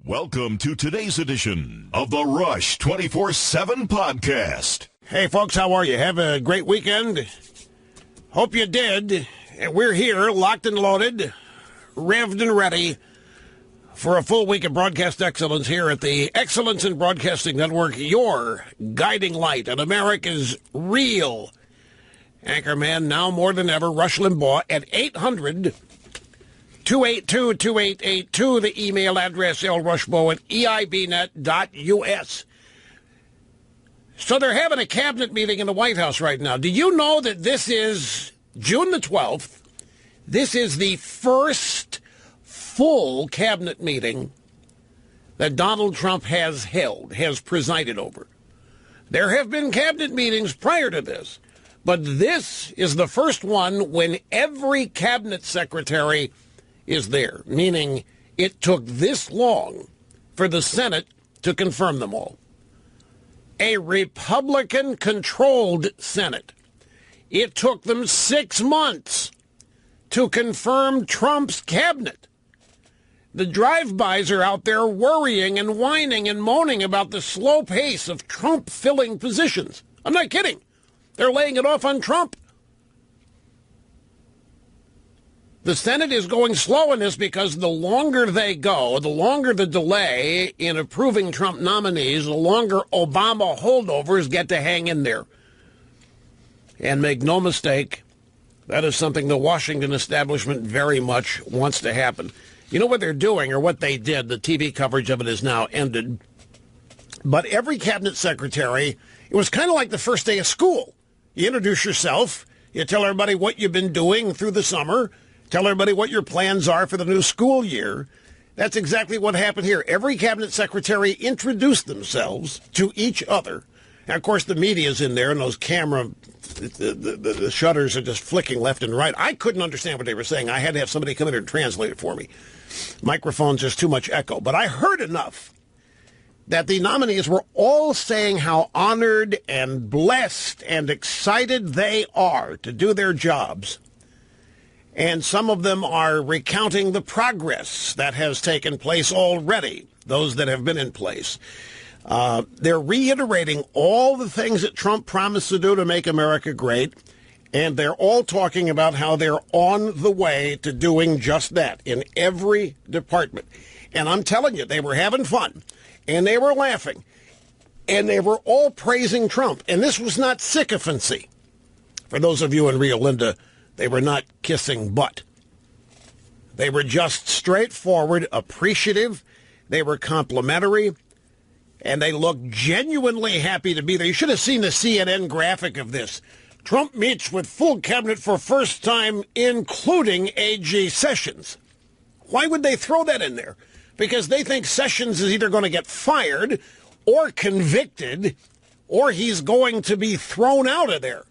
Welcome to today's edition of the Rush 24/7 podcast. Hey, folks, how are you? Have a great weekend. Hope you did. We're here, locked and loaded, revved and ready for a full week of broadcast excellence here at the Excellence in Broadcasting Network, your guiding light on America's real anchorman, now more than ever, Rush Limbaugh, at 800-282-2882, the email address lrushbo@eibnet.us. So they're having a cabinet meeting in the White House right now. Do you know that this is June the 12th? This is the first full cabinet meeting that Donald Trump has presided over. There have been cabinet meetings prior to this, but this is the first one when every cabinet secretary is there, meaning it took this long for the Senate to confirm them all. A Republican-controlled Senate. It took them 6 months to confirm Trump's cabinet. The drive-bys are out there worrying and whining and moaning about the slow pace of Trump filling positions. I'm not kidding. They're laying it off on Trump. The Senate is going slow in this because the longer they go, the longer the delay in approving Trump nominees, the longer Obama holdovers get to hang in there. And make no mistake, that is something the Washington establishment very much wants to happen. You know what they're doing, or what they did, the TV coverage of it is now ended. But every cabinet secretary, it was kind of like the first day of school. You introduce yourself, you tell everybody what you've been doing through the summer, tell everybody what your plans are for the new school year. That's exactly what happened here. Every cabinet secretary introduced themselves to each other. And, of course, the media's in there, and those the shutters are just flicking left and right. I couldn't understand what they were saying. I had to have somebody come in and translate it for me. Microphone's just too much echo. But I heard enough that the nominees were all saying how honored and blessed and excited they are to do their jobs. And some of them are recounting the progress that has taken place already, those that have been in place. They're reiterating all the things that Trump promised to do to make America great, and they're all talking about how they're on the way to doing just that in every department. And I'm telling you, they were having fun, and they were laughing, and they were all praising Trump. And this was not sycophancy. For those of you in Rio Linda, they were not kissing butt. They were just straightforward, appreciative. They were complimentary, and they looked genuinely happy to be there. You should have seen the CNN graphic of this. Trump meets with full cabinet for first time, including AG Sessions. Why would they throw that in there? Because they think Sessions is either going to get fired or convicted, or he's going to be thrown out of there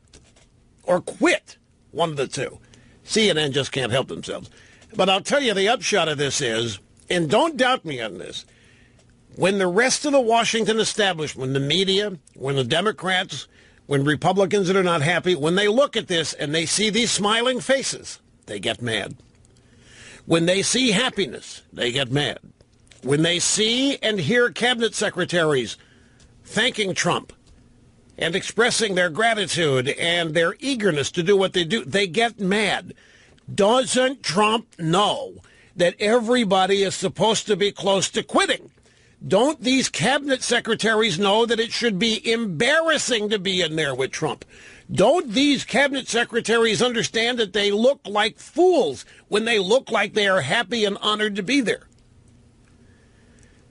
or quit. One of the two. CNN just can't help themselves. But I'll tell you, the upshot of this is, and don't doubt me on this, when the rest of the Washington establishment, when the media, when the Democrats, when Republicans that are not happy, when they look at this and they see these smiling faces, they get mad. When they see happiness, they get mad. When they see and hear cabinet secretaries thanking Trump and expressing their gratitude and their eagerness to do what they do, they get mad. Doesn't Trump know that everybody is supposed to be close to quitting? Don't these cabinet secretaries know that it should be embarrassing to be in there with Trump? Don't these cabinet secretaries understand that they look like fools when they look like they are happy and honored to be there?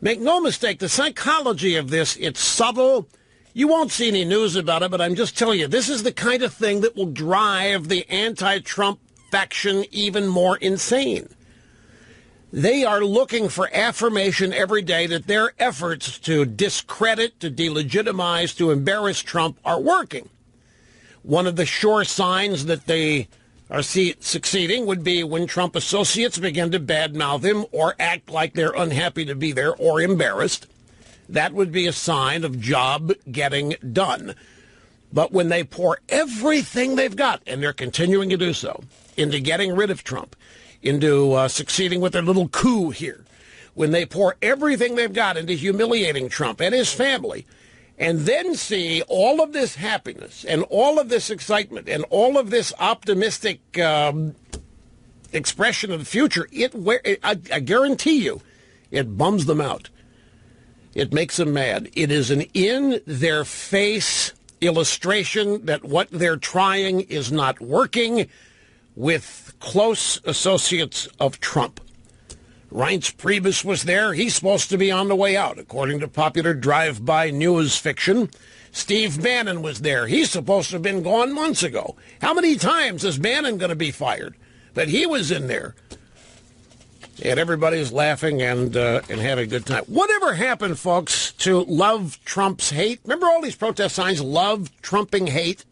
Make no mistake, the psychology of this, it's subtle. You won't see any news about it, but I'm just telling you, this is the kind of thing that will drive the anti-Trump faction even more insane. They are looking for affirmation every day that their efforts to discredit, to delegitimize, to embarrass Trump are working. One of the sure signs that they are succeeding would be when Trump associates begin to badmouth him or act like they're unhappy to be there or embarrassed. That would be a sign of job getting done. But when they pour everything they've got, and they're continuing to do so, into getting rid of Trump, into succeeding with their little coup here, when they pour everything they've got into humiliating Trump and his family, and then see all of this happiness and all of this excitement and all of this optimistic expression of the future, I guarantee you, it bums them out. It makes them mad. It is an in-their-face illustration that what they're trying is not working with close associates of Trump. Reince Priebus was there. He's supposed to be on the way out, according to popular drive-by news fiction. Steve Bannon was there. He's supposed to have been gone months ago. How many times is Bannon going to be fired? But he was in there. And everybody's laughing and having a good time. Whatever happened, folks, to love Trump's hate? Remember all these protest signs, love Trumping hate?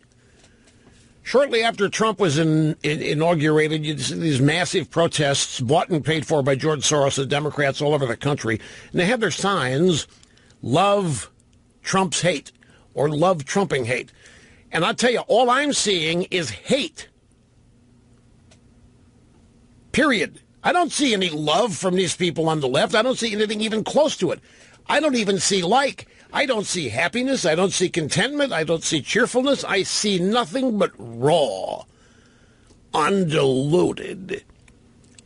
Shortly after Trump was inaugurated, you see these massive protests bought and paid for by George Soros and Democrats all over the country. And they have their signs, love Trump's hate or love Trumping hate. And I'll tell you, all I'm seeing is hate. Period. I don't see any love from these people on the left. I don't see anything even close to it. I don't even see like. I don't see happiness. I don't see contentment. I don't see cheerfulness. I see nothing but raw, undiluted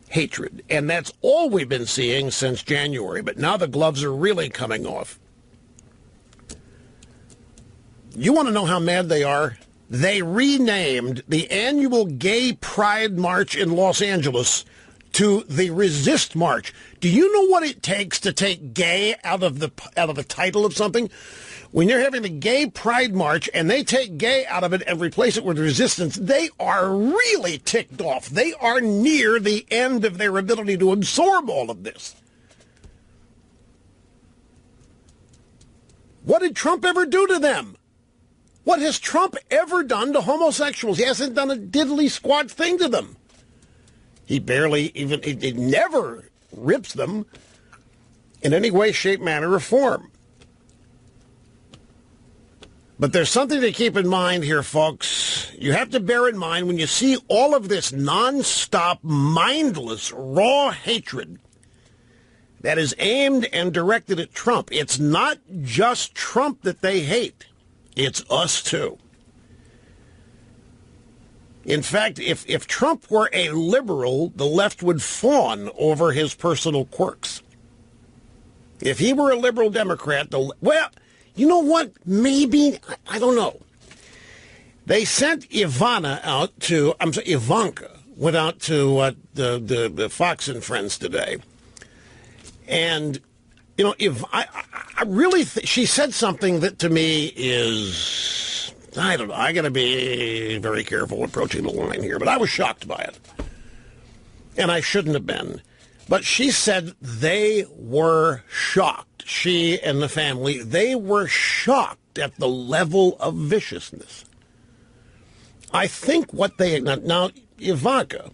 hatred. And that's all we've been seeing since January. But now the gloves are really coming off. You want to know how mad they are? They renamed the annual Gay Pride March in Los Angeles to the Resist March. Do you know what it takes to take gay out of the title of something? When you're having the Gay Pride March and they take gay out of it and replace it with resistance, they are really ticked off. They are near the end of their ability to absorb all of this. What did Trump ever do to them? What has Trump ever done to homosexuals? He hasn't done a diddly squat thing to them. He barely even, he never rips them in any way, shape, manner, or form. But there's something to keep in mind here, folks. You have to bear in mind when you see all of this nonstop, mindless, raw hatred that is aimed and directed at Trump. It's not just Trump that they hate. It's us, too. In fact, if Trump were a liberal, the left would fawn over his personal quirks. If he were a liberal Democrat, well, you know what? Maybe, I don't know. They sent Ivanka went out to the Fox and Friends today. And, you know, I really she said something that to me is, I don't know, I got to be very careful approaching the line here, but I was shocked by it. And I shouldn't have been. But she said they were shocked. She and the family, they were shocked at the level of viciousness. I think what now Ivanka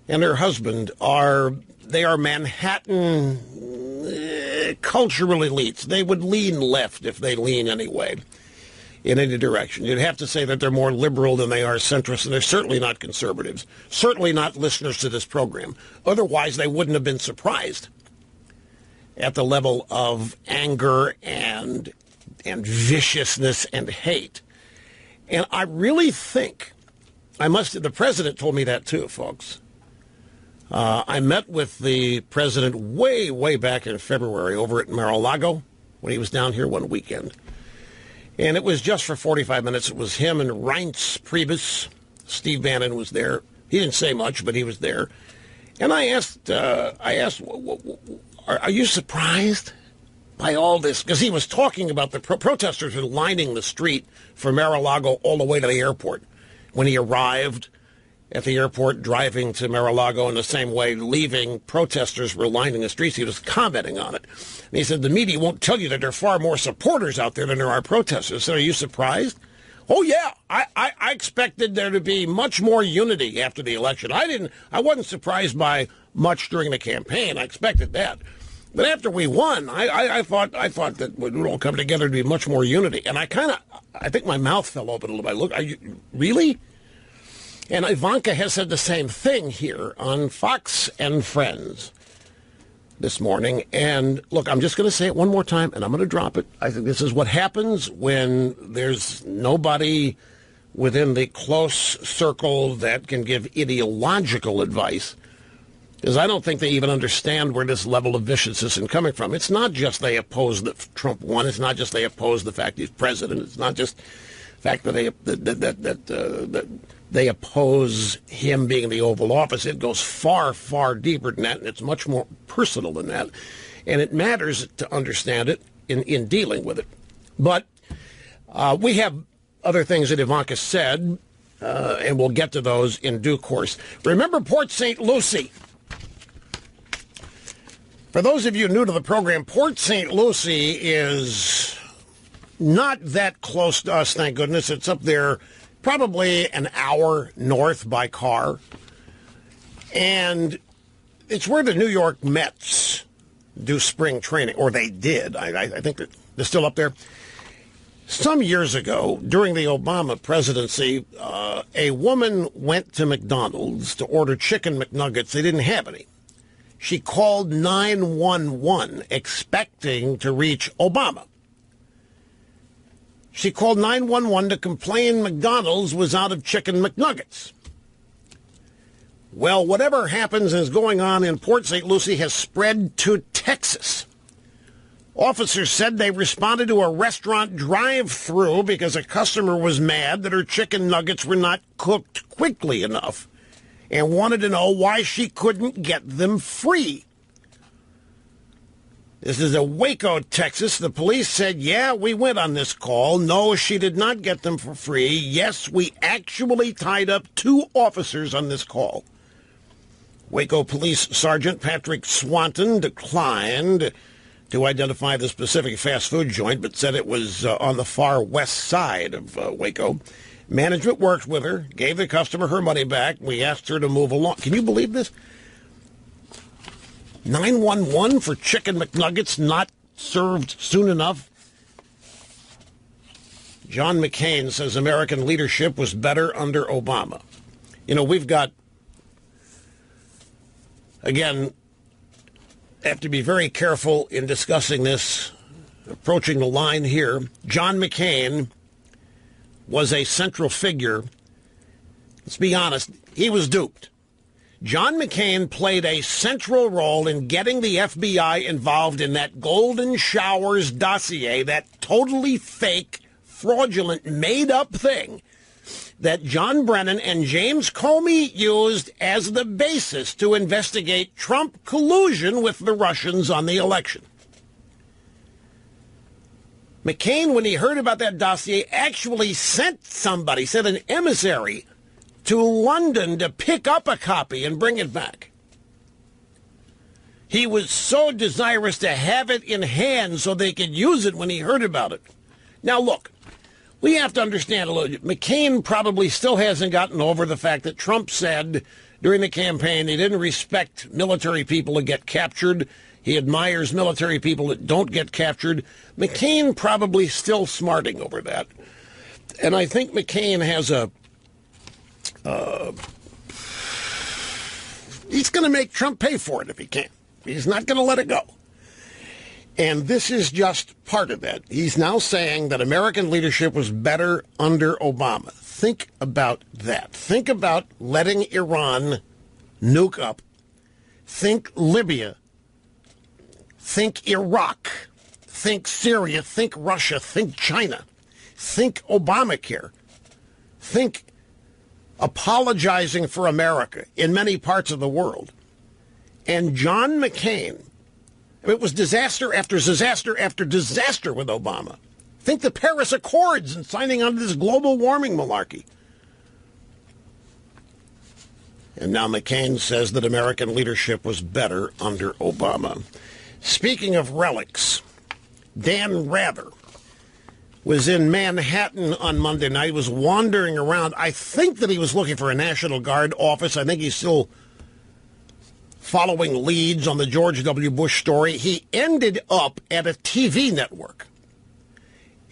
and her husband are Manhattan cultural elites. They would lean left if they lean anyway in any direction. You'd have to say that they're more liberal than they are centrist, and they're certainly not conservatives, certainly not listeners to this program. Otherwise, they wouldn't have been surprised at the level of anger and viciousness and hate. And I really think, the president told me that too, folks. I met with the president way back in February over at Mar-a-Lago when he was down here one weekend. And it was just for 45 minutes. It was him and Reince Priebus. Steve Bannon was there. He didn't say much, but he was there. And I asked, are you surprised by all this? Because he was talking about the protesters were lining the street from Mar-a-Lago all the way to the airport. When he arrived at the airport, driving to Mar-a-Lago in the same way, leaving, protesters were lining the streets. He was commenting on it. And he said, the media won't tell you that there are far more supporters out there than there are protesters. So are you surprised? Oh, yeah. I expected there to be much more unity after the election. I wasn't surprised by much during the campaign. I expected that. But after we won, I thought that it would all come together to be much more unity. And I think my mouth fell open a little bit. Look, are you really? And Ivanka has said the same thing here on Fox and Friends. this morning. And look, I'm just going to say it one more time, and I'm going to drop it. I think this is what happens when there's nobody within the close circle that can give ideological advice, because I don't think they even understand where this level of viciousness is coming from. It's not just they oppose that Trump won. It's not just they oppose the fact he's president. It's not just the fact that they oppose him being in the Oval Office. It goes far, far deeper than that, and it's much more personal than that. And it matters to understand it in dealing with it. But we have other things that Ivanka said, and we'll get to those in due course. Remember Port St. Lucie. For those of you new to the program, Port St. Lucie is not that close to us, thank goodness. It's up there probably an hour north by car. And it's where the New York Mets do spring training, or they did. I think that they're still up there. Some years ago, during the Obama presidency, a woman went to McDonald's to order chicken McNuggets. They didn't have any. She called 911 expecting to reach Obama. She called 911 to complain McDonald's was out of chicken McNuggets. Well, whatever happens and is going on in Port St. Lucie has spread to Texas. Officers said they responded to a restaurant drive-thru because a customer was mad that her chicken nuggets were not cooked quickly enough and wanted to know why she couldn't get them free. This is in Waco, Texas. The police said, yeah, we went on this call. No, she did not get them for free. Yes, we actually tied up 2 officers on this call. Waco Police Sergeant Patrick Swanton declined to identify the specific fast food joint, but said it was on the far west side of Waco. Management worked with her, gave the customer her money back. We asked her to move along. Can you believe this? 911 for chicken McNuggets not served soon enough? John McCain says American leadership was better under Obama. You know, we've got, again, have to be very careful in discussing this, approaching the line here. John McCain was a central figure. Let's be honest, he was duped. John McCain played a central role in getting the FBI involved in that Golden Showers dossier, that totally fake, fraudulent, made-up thing that John Brennan and James Comey used as the basis to investigate Trump collusion with the Russians on the election. McCain, when he heard about that dossier, actually sent an emissary to London to pick up a copy and bring it back. He was so desirous to have it in hand so they could use it when he heard about it. Now, look, we have to understand a little. McCain probably still hasn't gotten over the fact that Trump said during the campaign he didn't respect military people who get captured. He admires military people that don't get captured. McCain probably still smarting over that. And I think McCain has he's going to make Trump pay for it if he can. He's not going to let it go. And this is just part of that. He's now saying that American leadership was better under Obama. Think about that. Think about letting Iran nuke up. Think Libya. Think Iraq. Think Syria. Think Russia. Think China. Think Obamacare. Think apologizing for America in many parts of the world. And John McCain, it was disaster after disaster after disaster with Obama. Think the Paris Accords and signing on to this global warming malarkey. And now McCain says that American leadership was better under Obama. Speaking of relics, Dan Rather was in Manhattan on Monday night. He was wandering around. I think that he was looking for a National Guard office. I think he's still following leads on the George W. Bush story. He ended up at a TV network.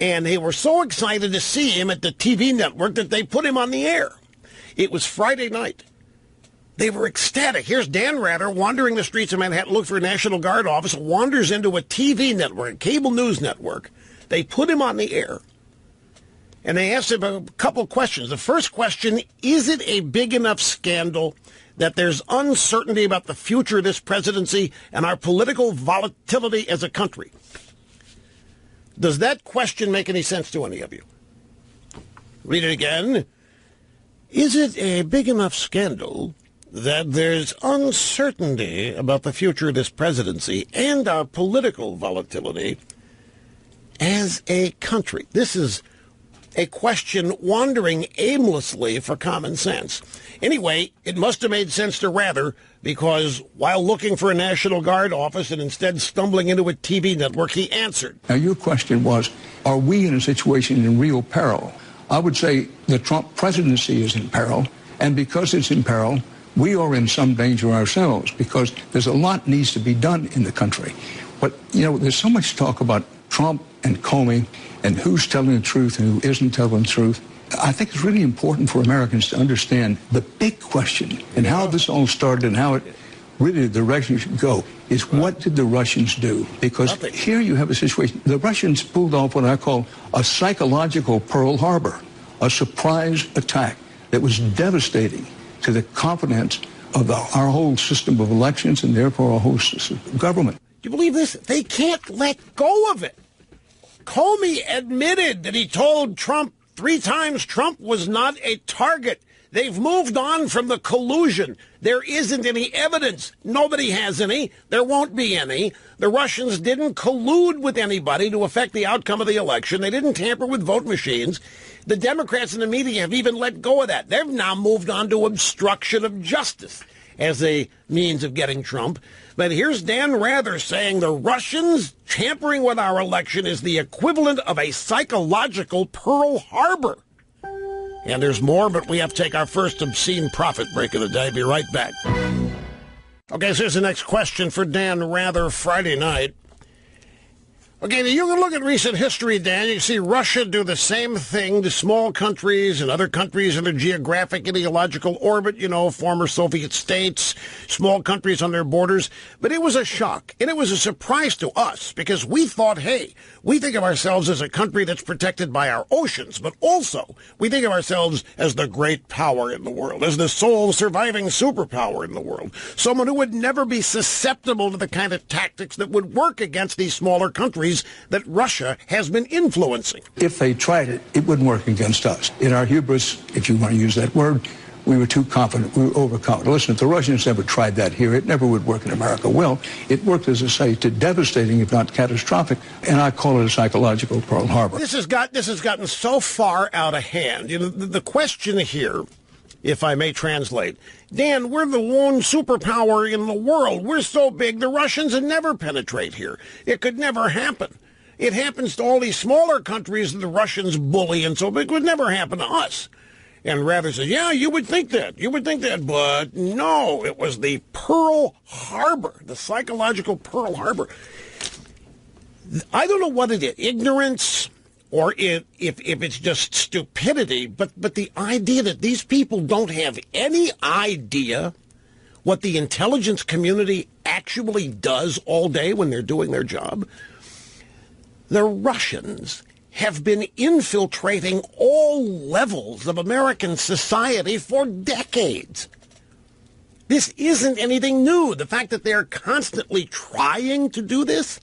And they were so excited to see him at the TV network that they put him on the air. It was Friday night. They were ecstatic. Here's Dan Rather wandering the streets of Manhattan, looking for a National Guard office, wanders into a TV network, a cable news network. They put him on the air, and they asked him a couple questions. The first question, is it a big enough scandal that there's uncertainty about the future of this presidency and our political volatility as a country? Does that question make any sense to any of you? Read it again. Is it a big enough scandal that there's uncertainty about the future of this presidency and our political volatility as a country? This is a question wandering aimlessly for common sense. Anyway, it must have made sense to Rather, because while looking for a National Guard office and instead stumbling into a TV network, he answered. Now, your question was, are we in a situation in real peril? I would say the Trump presidency is in peril, and because it's in peril, we are in some danger ourselves, because there's a lot needs to be done in the country. But, there's so much talk about Trump and Comey and who's telling the truth and who isn't telling the truth. I think it's really important for Americans to understand the big question and how this all started and how it really the direction should go is, what did the Russians do? Because here you have a situation. The Russians pulled off what I call a psychological Pearl Harbor, a surprise attack that was devastating to the confidence of our whole system of elections and therefore our whole system of government. Do you believe this? They can't let go of it. Comey admitted that he told Trump 3 times Trump was not a target. They've moved on from the collusion. There isn't any evidence. Nobody has any. There won't be any. The Russians didn't collude with anybody to affect the outcome of the election. They didn't tamper with vote machines. The Democrats and the media have even let go of that. They've now moved on to obstruction of justice as a means of getting Trump. But here's Dan Rather saying the Russians tampering with our election is the equivalent of a psychological Pearl Harbor. And there's more, but we have to take our first obscene profit break of the day. Be right back. Okay, so here's the next question for Dan Rather Friday night. Okay, you can look at recent history, Dan. You can see Russia do the same thing to small countries and other countries in their geographic ideological orbit, former Soviet states, small countries on their borders. But it was a shock, and it was a surprise to us, because we thought, hey, we think of ourselves as a country that's protected by our oceans, but also we think of ourselves as the great power in the world, as the sole surviving superpower in the world, someone who would never be susceptible to the kind of tactics that would work against these smaller countries that Russia has been influencing. If they tried it, it wouldn't work against us. In our hubris, if you want to use that word, we were too confident. We were overconfident. Listen, if the Russians never tried that here, it never would work in America. Well, it worked, as I say, to devastating, if not catastrophic, and I call it a psychological Pearl Harbor. This has gotten so far out of hand. The question here, if I may translate, Dan, we're the lone superpower in the world. We're so big, the Russians would never penetrate here. It could never happen. It happens to all these smaller countries that the Russians bully, and so it would never happen to us. And Rather says, yeah, you would think that. You would think that. But no, it was the Pearl Harbor, the psychological Pearl Harbor. I don't know what it is, ignorance, or if it's just stupidity, but the idea that these people don't have any idea what the intelligence community actually does all day when they're doing their job. The Russians have been infiltrating all levels of American society for decades. This isn't anything new. The fact that they're constantly trying to do this,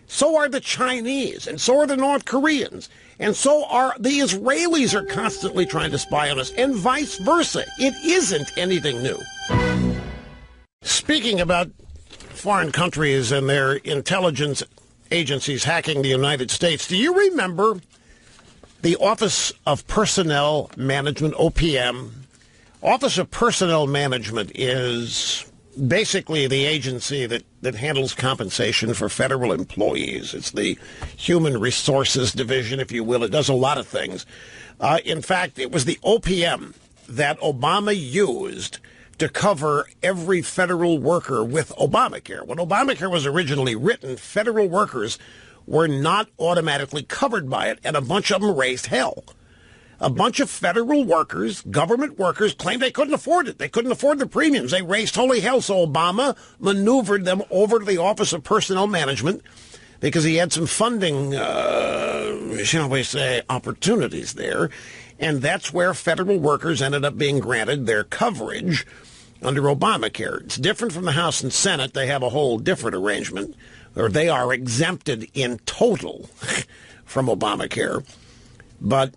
so are the Chinese, and so are the North Koreans, and so are the Israelis are constantly trying to spy on us, and vice versa. It isn't anything new. Speaking about foreign countries and their intelligence agencies hacking the United States, do you remember the Office of Personnel Management, OPM? Office of Personnel Management is basically the agency that handles compensation for federal employees. It's the Human Resources Division, if you will. It does a lot of things. In fact, it was the OPM that Obama used to cover every federal worker with Obamacare. When Obamacare was originally written, federal workers were not automatically covered by it, and a bunch of them raised hell. A bunch of federal workers, government workers, claimed they couldn't afford it. They couldn't afford the premiums. They raised holy hell, so Obama maneuvered them over to the Office of Personnel Management because he had some funding, shall we say, opportunities there. And that's where federal workers ended up being granted their coverage under Obamacare. It's different from the House and Senate. They have a whole different arrangement, or they are exempted in total from Obamacare. But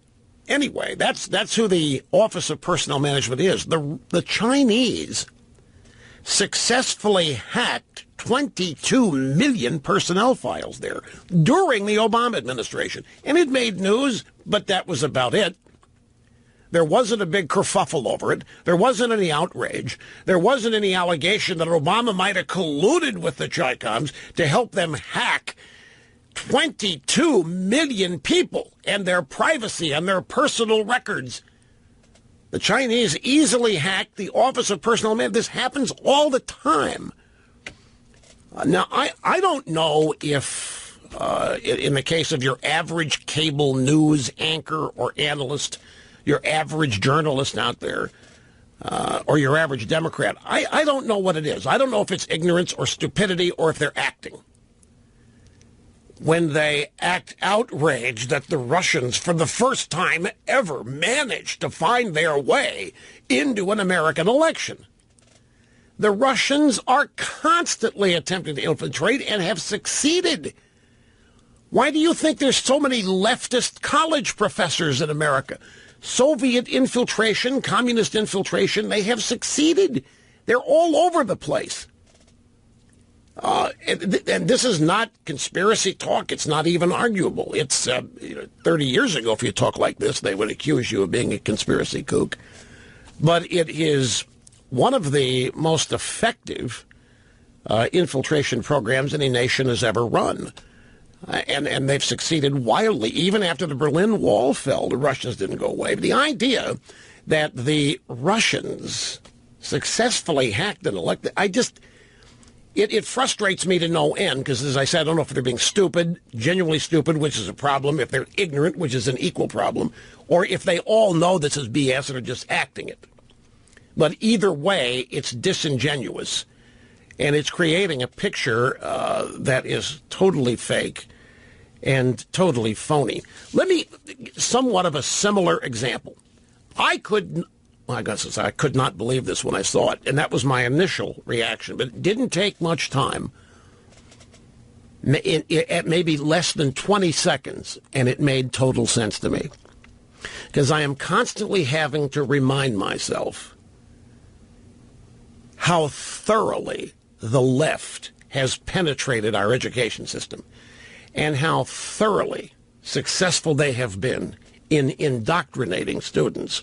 anyway, that's who the Office of Personnel Management is. The Chinese successfully hacked 22 million personnel files there during the Obama administration. And it made news, but that was about it. There wasn't a big kerfuffle over it. There wasn't any outrage. There wasn't any allegation that Obama might have colluded with the Chi-Coms to help them hack 22 million people and their privacy and their personal records. The Chinese easily hacked the Office of Personnel Management. This happens all the time. Now, I don't know if, in the case of your average cable news anchor or analyst, your average journalist out there, or your average Democrat, I don't know what it is. I don't know if it's ignorance or stupidity or if they're acting. When they act outraged that the Russians, for the first time ever, managed to find their way into an American election. The Russians are constantly attempting to infiltrate and have succeeded. Why do you think there's so many leftist college professors in America? Soviet infiltration, communist infiltration, they have succeeded. They're all over the place. And this is not conspiracy talk. It's not even arguable. It's 30 years ago, if you talk like this, they would accuse you of being a conspiracy kook. But it is one of the most effective infiltration programs any nation has ever run. And they've succeeded wildly. Even after the Berlin Wall fell, the Russians didn't go away. But the idea that the Russians successfully hacked and elected, it frustrates me to no end, because, as I said, I don't know if they're being stupid, genuinely stupid, which is a problem, if they're ignorant, which is an equal problem, or if they all know this is BS and are just acting it. But either way, it's disingenuous, and it's creating a picture that is totally fake and totally phony. Let me, somewhat of a similar example. I could not believe this when I saw it, and that was my initial reaction. But it didn't take much time, at maybe less than 20 seconds, and it made total sense to me. Because I am constantly having to remind myself how thoroughly the left has penetrated our education system, and how thoroughly successful they have been in indoctrinating students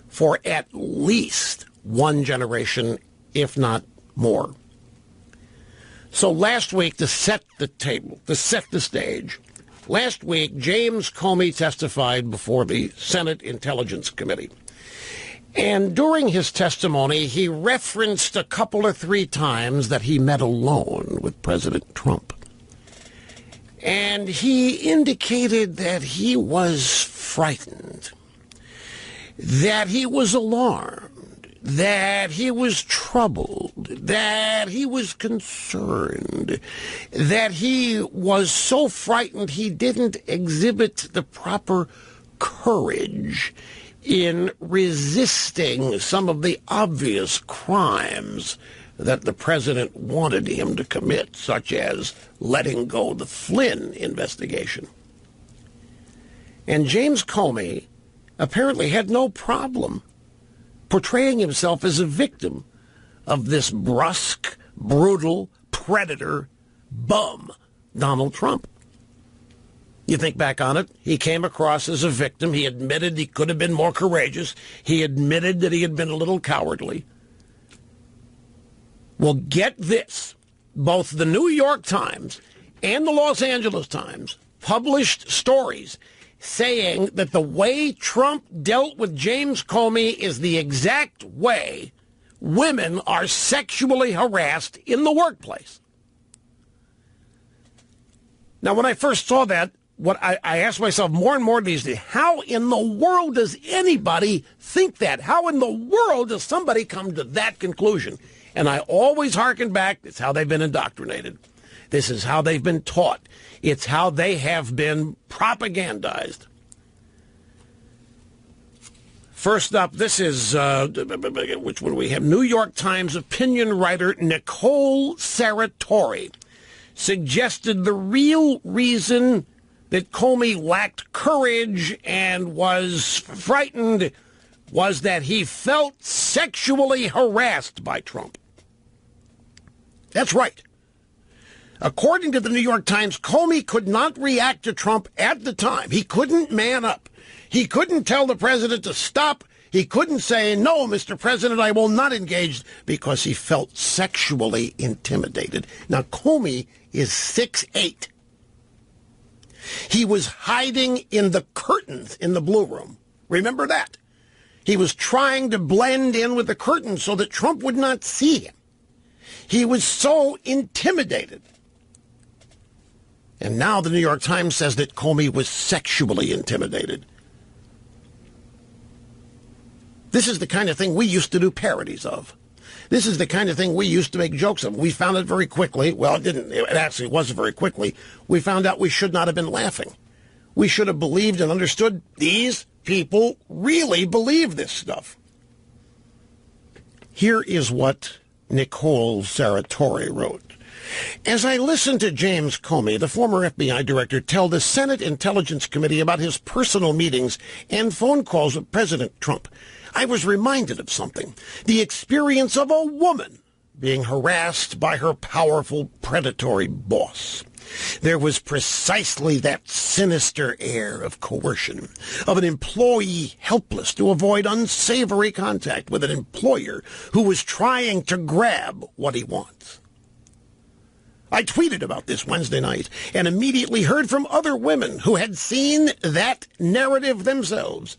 for at least one generation, if not more. So last week, to set the table, to set the stage, last week, James Comey testified before the Senate Intelligence Committee. And during his testimony, he referenced a couple or three times that he met alone with President Trump. And he indicated that he was frightened, that he was alarmed, that he was troubled, that he was concerned, that he was so frightened he didn't exhibit the proper courage in resisting some of the obvious crimes that the president wanted him to commit, such as letting go the Flynn investigation. And James Comey apparently had no problem portraying himself as a victim of this brusque, brutal, predator bum, Donald Trump. You think back on it, he came across as a victim. He admitted he could have been more courageous. He admitted that he had been a little cowardly. Well, get this. Both the New York Times and the Los Angeles Times published stories saying that the way Trump dealt with James Comey is the exact way women are sexually harassed in the workplace. Now, when I first saw that, what I ask myself more and more these days, how in the world does anybody think that? How in the world does somebody come to that conclusion? And I always hearken back, it's how they've been indoctrinated. This is how they've been taught. It's how they have been propagandized. First up, this is, which one do we have? New York Times opinion writer Nicole Serratori suggested the real reason that Comey lacked courage and was frightened was that he felt sexually harassed by Trump. That's right. According to the New York Times, Comey could not react to Trump at the time. He couldn't man up. He couldn't tell the president to stop. He couldn't say, no, Mr. President, I will not engage, because he felt sexually intimidated. Now, Comey is 6'8". He was hiding in the curtains in the Blue Room. Remember that? He was trying to blend in with the curtains so that Trump would not see him. He was so intimidated. And now the New York Times says that Comey was sexually intimidated. This is the kind of thing we used to do parodies of. This is the kind of thing we used to make jokes of. We found it very quickly. Well, it didn't. It actually wasn't very quickly. We found out we should not have been laughing. We should have believed and understood these people really believe this stuff. Here is what Nicole Serratori wrote. As I listened to James Comey, the former FBI director, tell the Senate Intelligence Committee about his personal meetings and phone calls with President Trump, I was reminded of something. The experience of a woman being harassed by her powerful, predatory boss. There was precisely that sinister air of coercion, of an employee helpless to avoid unsavory contact with an employer who was trying to grab what he wants. I tweeted about this Wednesday night and immediately heard from other women who had seen that narrative themselves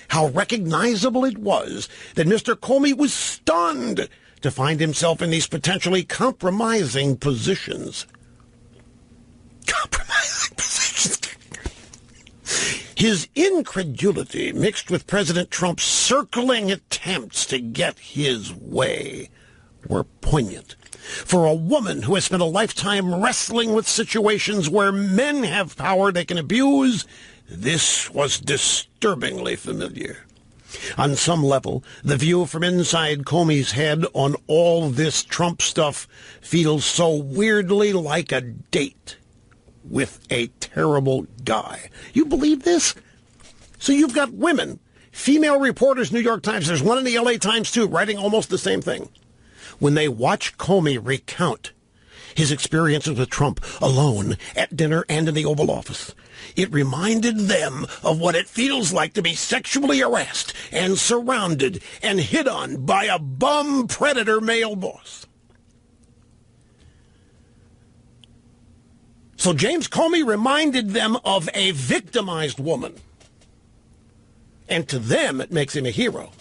how recognizable it was that Mr. Comey was stunned to find himself in these potentially compromising positions. Compromising positions. His incredulity mixed with President Trump's circling attempts to get his way were poignant. For a woman who has spent a lifetime wrestling with situations where men have power they can abuse, this was disturbingly familiar. On some level, the view from inside Comey's head on all this Trump stuff feels so weirdly like a date with a terrible guy. You believe this? So you've got women, female reporters, New York Times, there's one in the LA Times too, writing almost the same thing. When they watch Comey recount his experiences with Trump alone, at dinner, and in the Oval Office, it reminded them of what it feels like to be sexually harassed and surrounded and hit on by a bum predator male boss. So James Comey reminded them of a victimized woman. And to them, it makes him a hero.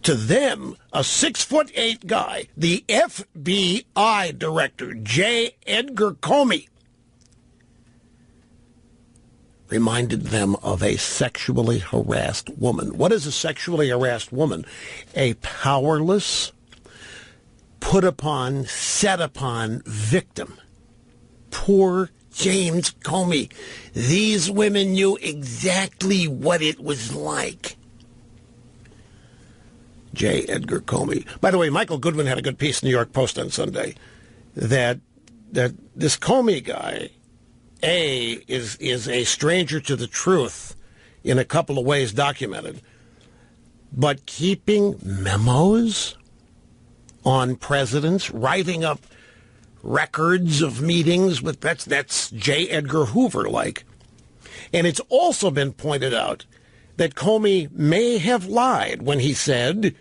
To them, a 6'8" guy, the FBI director, J. Edgar Comey, reminded them of a sexually harassed woman. What is a sexually harassed woman? A powerless, put upon, set upon victim. Poor James Comey. These women knew exactly what it was like. J. Edgar Comey. By the way, Michael Goodwin had a good piece in the New York Post on Sunday that this Comey guy, is a stranger to the truth in a couple of ways documented, but keeping memos on presidents, writing up records of meetings with that's J. Edgar Hoover like. And it's also been pointed out that Comey may have lied when he said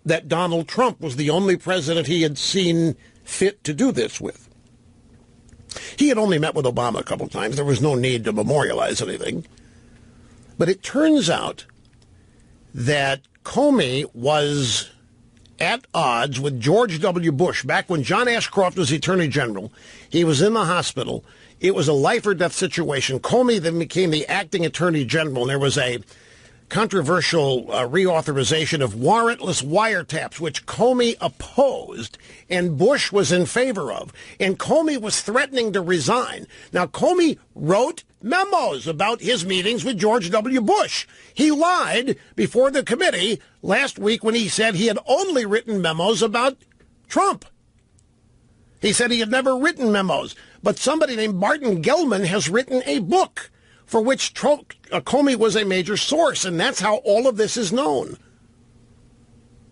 that Donald Trump was the only president he had seen fit to do this with. He had only met with Obama a couple times. There was no need to memorialize anything. But it turns out that Comey was at odds with George W. Bush. Back when John Ashcroft was the Attorney General, he was in the hospital. It was a life-or-death situation. Comey then became the acting Attorney General, and there was a controversial reauthorization of warrantless wiretaps, which Comey opposed and Bush was in favor of. And Comey was threatening to resign. Now, Comey wrote memos about his meetings with George W. Bush. He lied before the committee last week when he said he had only written memos about Trump. He said he had never written memos. But somebody named Martin Gellman has written a book for which Comey was a major source, and that's how all of this is known.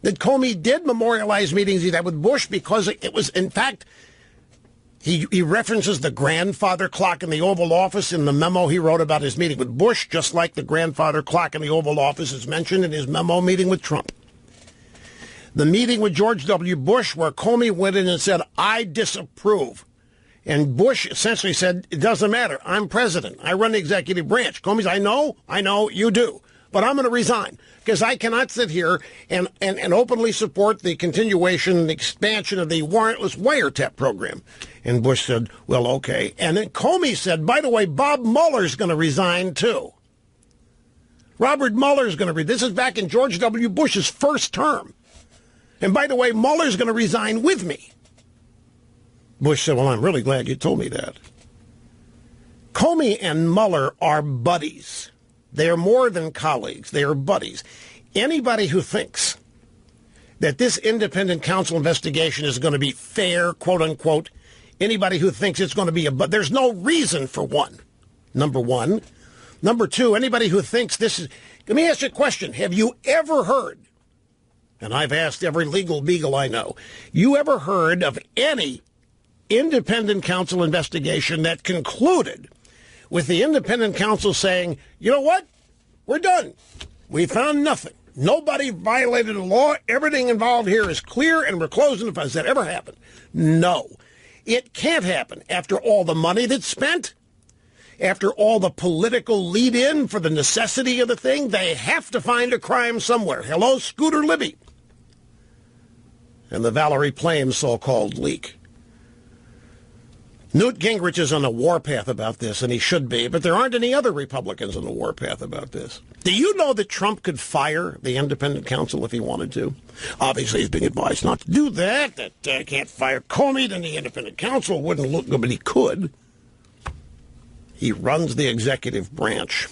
That Comey did memorialize meetings he had with Bush because it was, in fact, he references the grandfather clock in the Oval Office in the memo he wrote about his meeting with Bush, just like the grandfather clock in the Oval Office is mentioned in his memo meeting with Trump. The meeting with George W. Bush where Comey went in and said, I disapprove. And Bush essentially said, it doesn't matter. I'm president. I run the executive branch. Comey said, I know, you do. But I'm going to resign because I cannot sit here and openly support the continuation and expansion of the warrantless wiretap program. And Bush said, well, okay. And then Comey said, by the way, Bob Mueller's going to resign too. Robert Mueller's going to resign. This is back in George W. Bush's first term. And by the way, Mueller's going to resign with me. Bush said, well, I'm really glad you told me that. Comey and Mueller are buddies. They are more than colleagues. They are buddies. Anybody who thinks that this independent counsel investigation is going to be fair, quote unquote, anybody who thinks it's going to be but there's no reason for one, number one. Number two, anybody who thinks this is, let me ask you a question. Have you ever heard, and I've asked every legal beagle I know, you ever heard of any independent counsel investigation that concluded with the independent counsel saying, you know what, we're done. We found nothing. Nobody violated the law. Everything involved here is clear and we're closing. Has that ever happened? No. It can't happen after all the money that's spent, after all the political lead-in for the necessity of the thing. They have to find a crime somewhere. Hello, Scooter Libby. And the Valerie Plame so-called leak. Newt Gingrich is on a warpath about this, and he should be, but there aren't any other Republicans on the warpath about this. Do you know that Trump could fire the independent counsel if he wanted to? Obviously, he's being advised not to do that, can't fire Comey, then the independent counsel wouldn't look good, but he could. He runs the executive branch.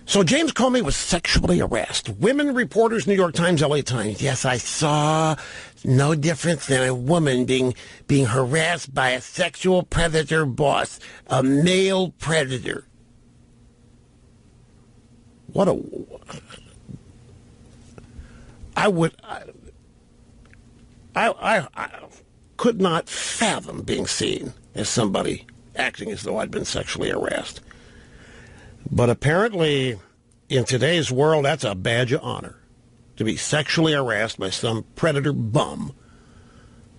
So James Comey was sexually harassed. Women reporters, New York Times, LA Times. Yes, I saw no difference than a woman being harassed by a sexual predator boss, a male predator. I could not fathom being seen as somebody acting as though I'd been sexually harassed. But apparently, in today's world, that's a badge of honor, to be sexually harassed by some predator bum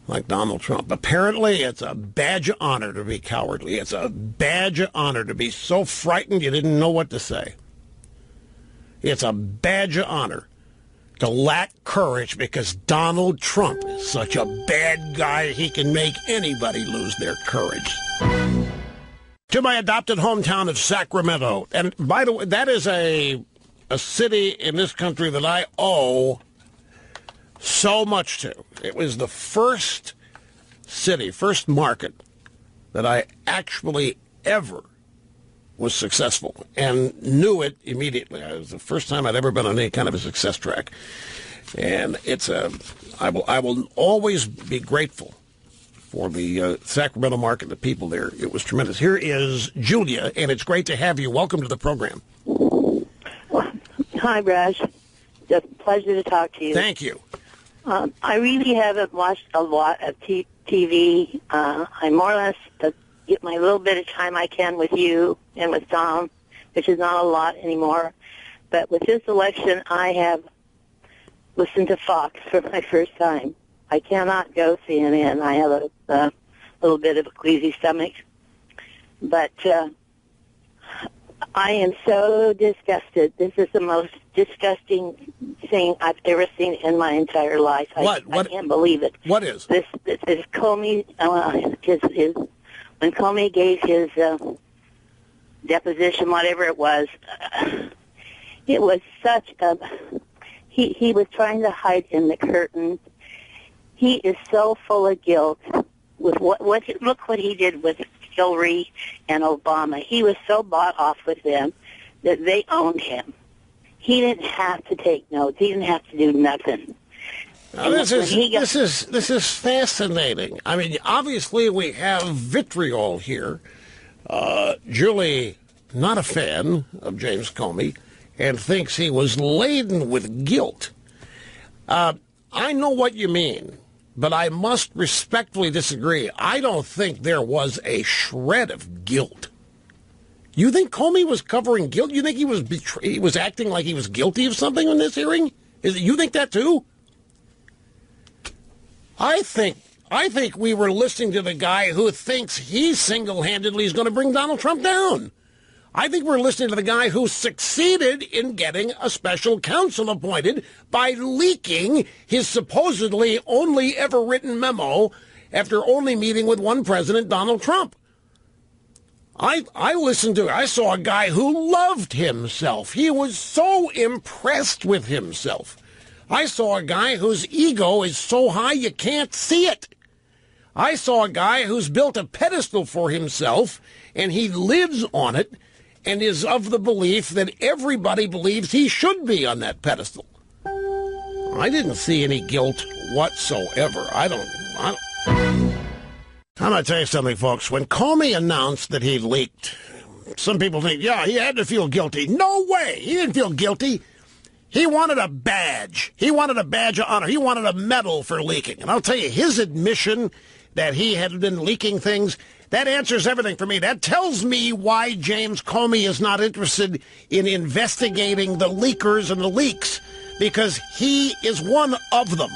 like Donald Trump. Apparently, it's a badge of honor to be cowardly. It's a badge of honor to be so frightened you didn't know what to say. It's a badge of honor to lack courage because Donald Trump is such a bad guy he can make anybody lose their courage. To my adopted hometown of Sacramento. And by the way, that is a city in this country that I owe so much to. It was the first city, first market that I actually ever was successful and knew it immediately. It was the first time I'd ever been on any kind of a success track. And I will always be grateful for the Sacramento market, the people there. It was tremendous. Here is Julia, and it's great to have you. Welcome to the program. Hi, Raj. It's a pleasure to talk to you. Thank you. I really haven't watched a lot of TV. I more or less get my little bit of time I can with you and with Tom, which is not a lot anymore. But with this election, I have listened to Fox for my first time. I cannot go CNN. I have a little bit of a queasy stomach. But I am so disgusted. This is the most disgusting thing I've ever seen in my entire life. What? I can't believe it. What is? This is Comey, when Comey gave his deposition, whatever it was such a, he was trying to hide in the curtain. He is so full of guilt with look what he did with Hillary and Obama. He was so bought off with them that they owned him. He didn't have to take notes. He didn't have to do nothing. Now, this is fascinating. I mean, obviously we have vitriol here. Julie, not a fan of James Comey, and thinks he was laden with guilt. I know what you mean, but I must respectfully disagree. I don't think there was a shred of guilt. You think Comey was covering guilt? You think he was acting like he was guilty of something in this hearing? You think that too? I think we were listening to the guy who thinks he single-handedly is going to bring Donald Trump down. I think we're listening to the guy who succeeded in getting a special counsel appointed by leaking his supposedly only ever written memo after only meeting with one president, Donald Trump. I listened to it. I saw a guy who loved himself. He was so impressed with himself. I saw a guy whose ego is so high you can't see it. I saw a guy who's built a pedestal for himself, and he lives on it, and is of the belief that everybody believes he should be on that pedestal. I didn't see any guilt whatsoever. I'm going to tell you something, folks. When Comey announced that he leaked, some people think, yeah, he had to feel guilty. No way. He didn't feel guilty. He wanted a badge. He wanted a badge of honor. He wanted a medal for leaking. And I'll tell you, his admission that he had been leaking things, that answers everything for me. That tells me why James Comey is not interested in investigating the leakers and the leaks, because he is one of them.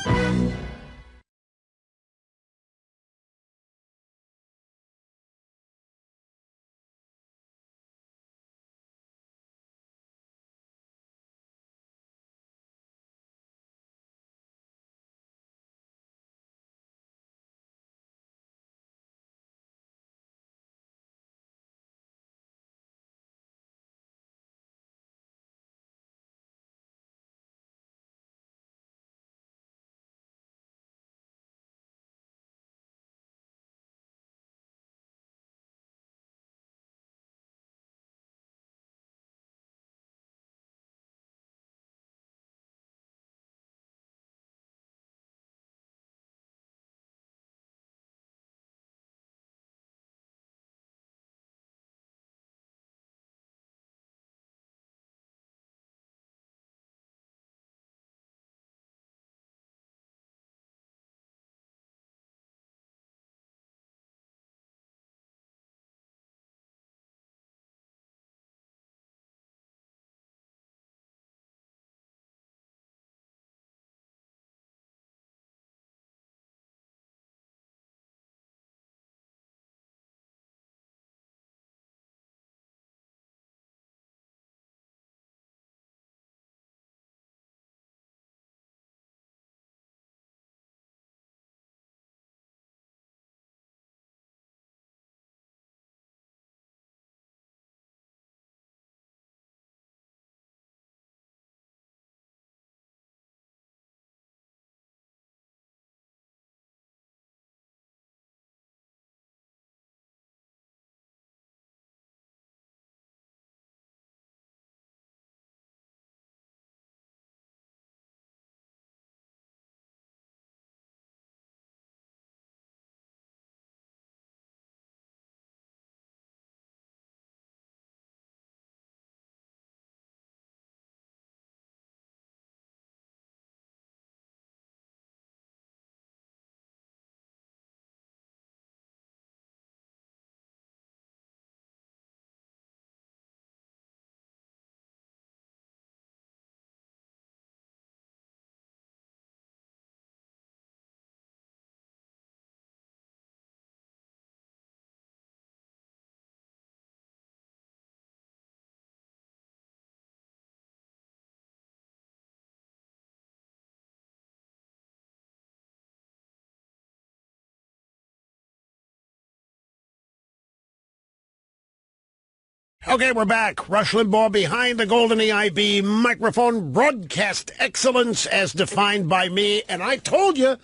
Okay, we're back. Rush Limbaugh behind the golden EIB microphone. Broadcast excellence as defined by me. And I told you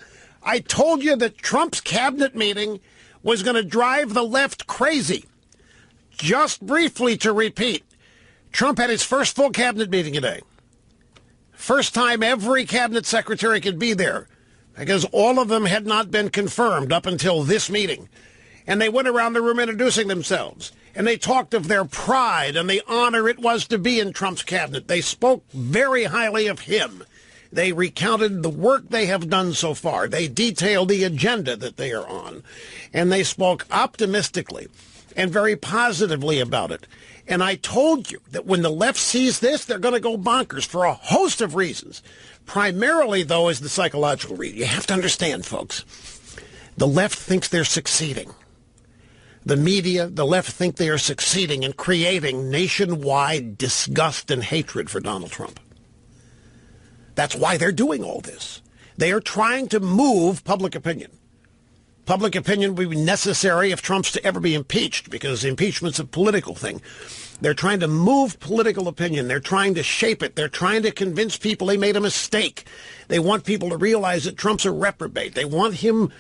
that Trump's cabinet meeting was going to drive the left crazy. Just briefly to repeat, Trump had his first full cabinet meeting today. First time every cabinet secretary could be there, because all of them had not been confirmed up until this meeting. And they went around the room introducing themselves. And they talked of their pride and the honor it was to be in Trump's cabinet. They spoke very highly of him. They recounted the work they have done so far. They detailed the agenda that they are on. And they spoke optimistically and very positively about it. And I told you that when the left sees this, they're going to go bonkers for a host of reasons. Primarily, though, is the psychological reason. You have to understand, folks, the left thinks they're succeeding. The media, the left, think they are succeeding in creating nationwide disgust and hatred for Donald Trump. That's why they're doing all this. They are trying to move public opinion. Public opinion would be necessary if Trump's to ever be impeached, because impeachment's a political thing. They're trying to move political opinion. They're trying to shape it. They're trying to convince people they made a mistake. They want people to realize that Trump's a reprobate. They want him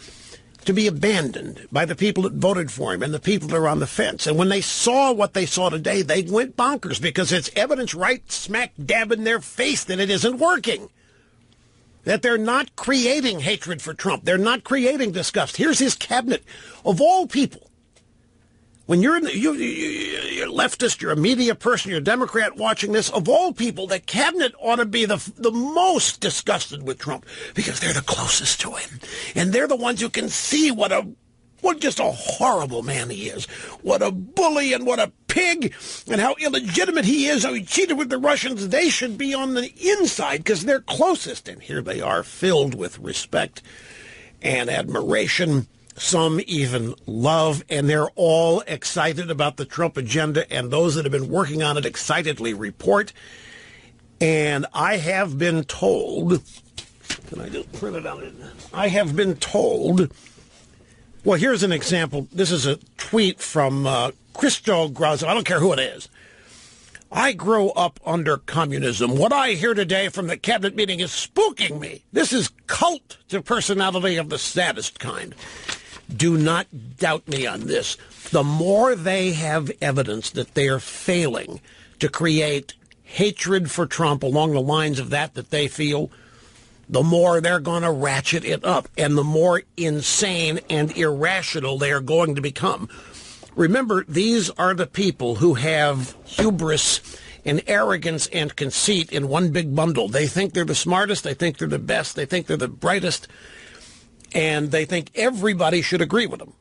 to be abandoned by the people that voted for him and the people that are on the fence. And when they saw what they saw today, they went bonkers, because it's evidence right smack dab in their face that it isn't working. That they're not creating hatred for Trump. They're not creating disgust. Here's his cabinet. Of all people, when you're you're leftist, you're a media person, you're a Democrat watching this, of all people, the cabinet ought to be the most disgusted with Trump, because they're the closest to him. And they're the ones who can see what just a horrible man he is. What a bully and what a pig, and how illegitimate he is, how he cheated with the Russians. They should be on the inside because they're closest. And here they are, filled with respect and admiration. Some even love, and they're all excited about the Trump agenda, and those that have been working on it excitedly report. And I have been told, can I just print it out? I have been told, well, here's an example. This is a tweet from Christo Grazzo. I don't care who it is. I grew up under communism. What I hear today from the cabinet meeting is spooking me. This is cult to personality of the saddest kind. Do not doubt me on this. The more they have evidence that they are failing to create hatred for Trump along the lines of that they feel, the more they're going to ratchet it up, and the more insane and irrational they are going to become. Remember, these are the people who have hubris and arrogance and conceit in one big bundle. They think they're the smartest, they think they're the best, they think they're the brightest, and they think everybody should agree with them.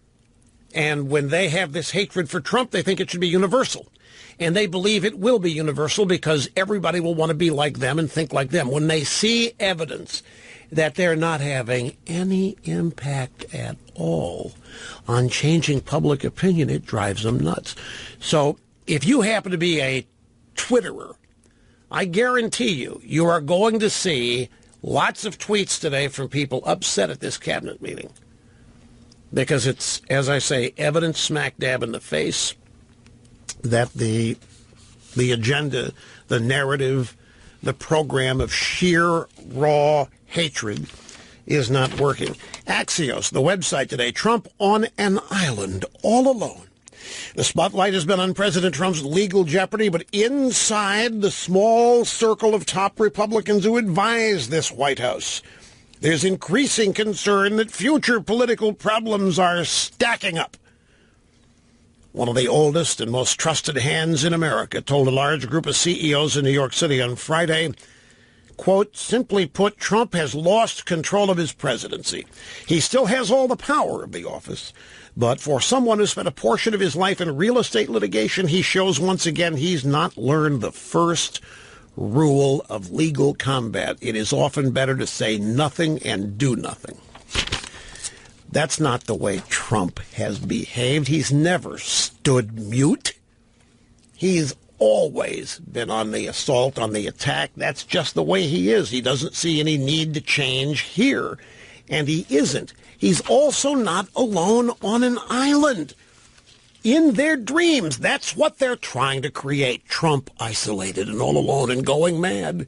And when they have this hatred for Trump, they think it should be universal. And they believe it will be universal because everybody will want to be like them and think like them. When they see evidence that they're not having any impact at all on changing public opinion, it drives them nuts. So if you happen to be a Twitterer, I guarantee you are going to see lots of tweets today from people upset at this cabinet meeting, because it's, as I say, evidence smack dab in the face that the agenda, the narrative, the program of sheer raw hatred is not working. Axios, the website today, Trump on an island all alone. The spotlight has been on President Trump's legal jeopardy, but inside the small circle of top Republicans who advise this White House, there's increasing concern that future political problems are stacking up. One of the oldest and most trusted hands in America told a large group of CEOs in New York City on Friday, quote, simply put, Trump has lost control of his presidency. He still has all the power of the office, but for someone who spent a portion of his life in real estate litigation, he shows once again he's not learned the first rule of legal combat. It is often better to say nothing and do nothing. That's not the way Trump has behaved. He's never stood mute. He's always been on the assault, on the attack. That's just the way he is. He doesn't see any need to change here, and he isn't. He's also not alone on an island. in their dreams, that's what they're trying to create. Trump isolated and all alone and going mad.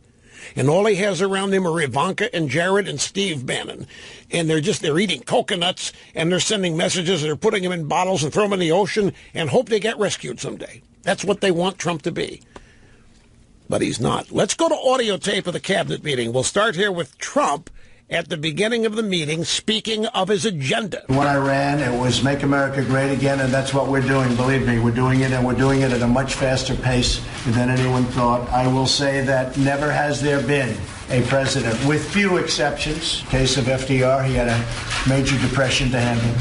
And all he has around him are Ivanka and Jared and Steve Bannon. And they're eating coconuts, and they're sending messages, and they're putting them in bottles and throwing them in the ocean and hope they get rescued someday. That's what they want Trump to be. But he's not. Let's go to audio tape of the cabinet meeting. We'll start here with Trump at the beginning of the meeting, speaking of his agenda. When I ran, it was Make America Great Again, and that's what we're doing. Believe me, we're doing it, and we're doing it at a much faster pace than anyone thought. I will say that never has there been a president, with few exceptions, case of FDR, he had a major depression to handle,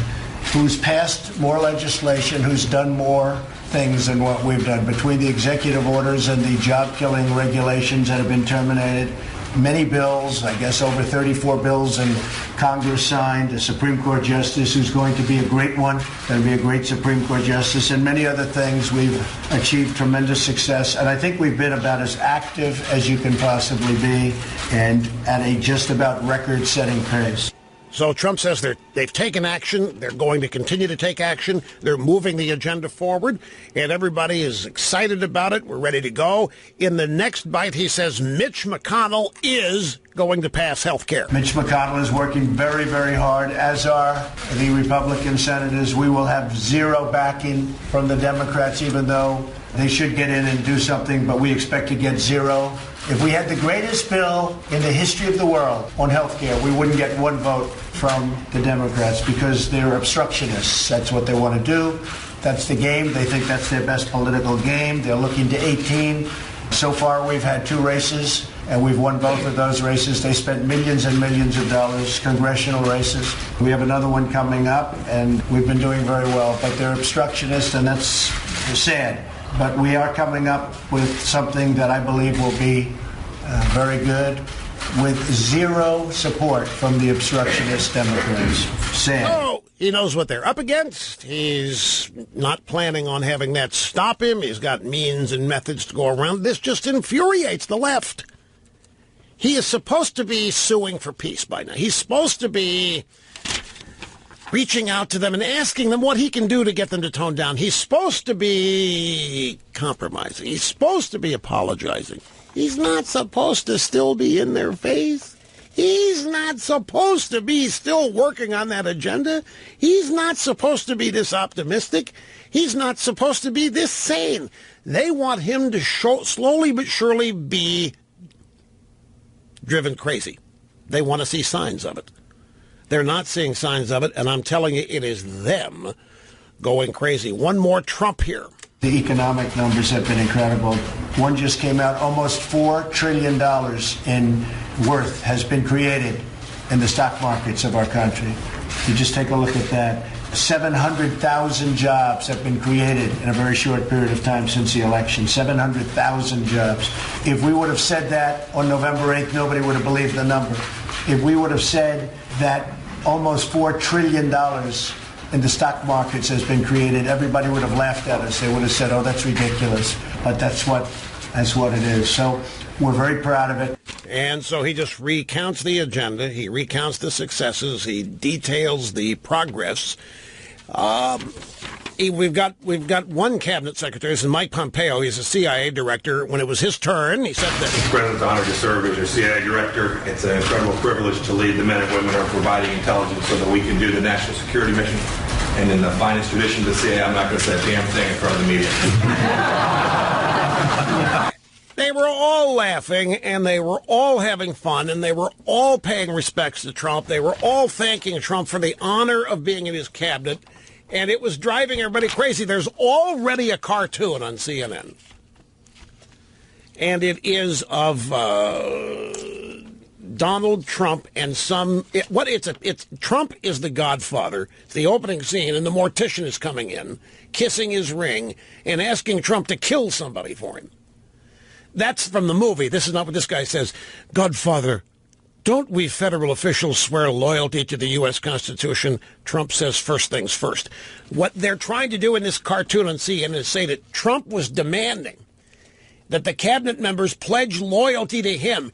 who's passed more legislation, who's done more things than what we've done. Between the executive orders and the job-killing regulations that have been terminated, many bills, I guess over 34 bills in Congress signed, a Supreme Court justice who's going to be a great one, going to be a great Supreme Court justice, and many other things. We've achieved tremendous success, and I think we've been about as active as you can possibly be, and at a just about record-setting pace. So Trump says they've taken action, they're going to continue to take action, they're moving the agenda forward, and everybody is excited about it. We're ready to go. In the next bite, he says Mitch McConnell is going to pass health care. Mitch McConnell is working very, very hard, as are the Republican senators. We will have zero backing from the Democrats, even though they should get in and do something, but we expect to get zero. If we had the greatest bill in the history of the world on health care, we wouldn't get one vote from the Democrats because they're obstructionists. That's what they want to do. That's the game. They think that's their best political game. They're looking to 18. So far, we've had 2 races, and we've won both of those races. They spent millions and millions of dollars, congressional races. We have another one coming up, and we've been doing very well. But they're obstructionists, and that's sad. But we are coming up with something that I believe will be very good, with zero support from the obstructionist Democrats. Sad. Oh, he knows what they're up against. He's not planning on having that stop him. He's got means and methods to go around. This just infuriates the left. He is supposed to be suing for peace by now. He's supposed to be reaching out to them and asking them what he can do to get them to tone down. He's supposed to be compromising. He's supposed to be apologizing. He's not supposed to still be in their face. He's not supposed to be still working on that agenda. He's not supposed to be this optimistic. He's not supposed to be this sane. They want him to slowly but surely be driven crazy. They want to see signs of it. They're not seeing signs of it, and I'm telling you, it is them going crazy. One more Trump here. The economic numbers have been incredible. One just came out, almost $4 trillion in worth has been created in the stock markets of our country. You just take a look at that. 700,000 jobs have been created in a very short period of time since the election. 700,000 jobs. If we would have said that on November 8th, nobody would have believed the number. If we would have said that almost $4 trillion in the stock markets has been created, everybody would have laughed at us. They would have said, oh, that's ridiculous. But that's what it is. So we're very proud of it. And so he just recounts the agenda. He recounts the successes. He details the progress. We've got one cabinet secretary. This is Mike Pompeo. He's a CIA director. When it was his turn, he said that President's honored to serve as your CIA director. It's an incredible privilege to lead the men and women who are providing intelligence so that we can do the national security mission. And in the finest tradition of the CIA, I'm not going to say a damn thing in front of the media. they were all laughing, and they were all having fun, and they were all paying respects to Trump. They were all thanking Trump for the honor of being in his cabinet. And it was driving everybody crazy. There's already a cartoon on CNN. And it is of Donald Trump and Trump is the Godfather. It's the opening scene, and the mortician is coming in, kissing his ring, and asking Trump to kill somebody for him. That's from the movie. This is not what this guy says. Godfather, don't we federal officials swear loyalty to the U.S. Constitution? Trump says first things first. What they're trying to do in this cartoon on CNN is say that Trump was demanding that the cabinet members pledge loyalty to him.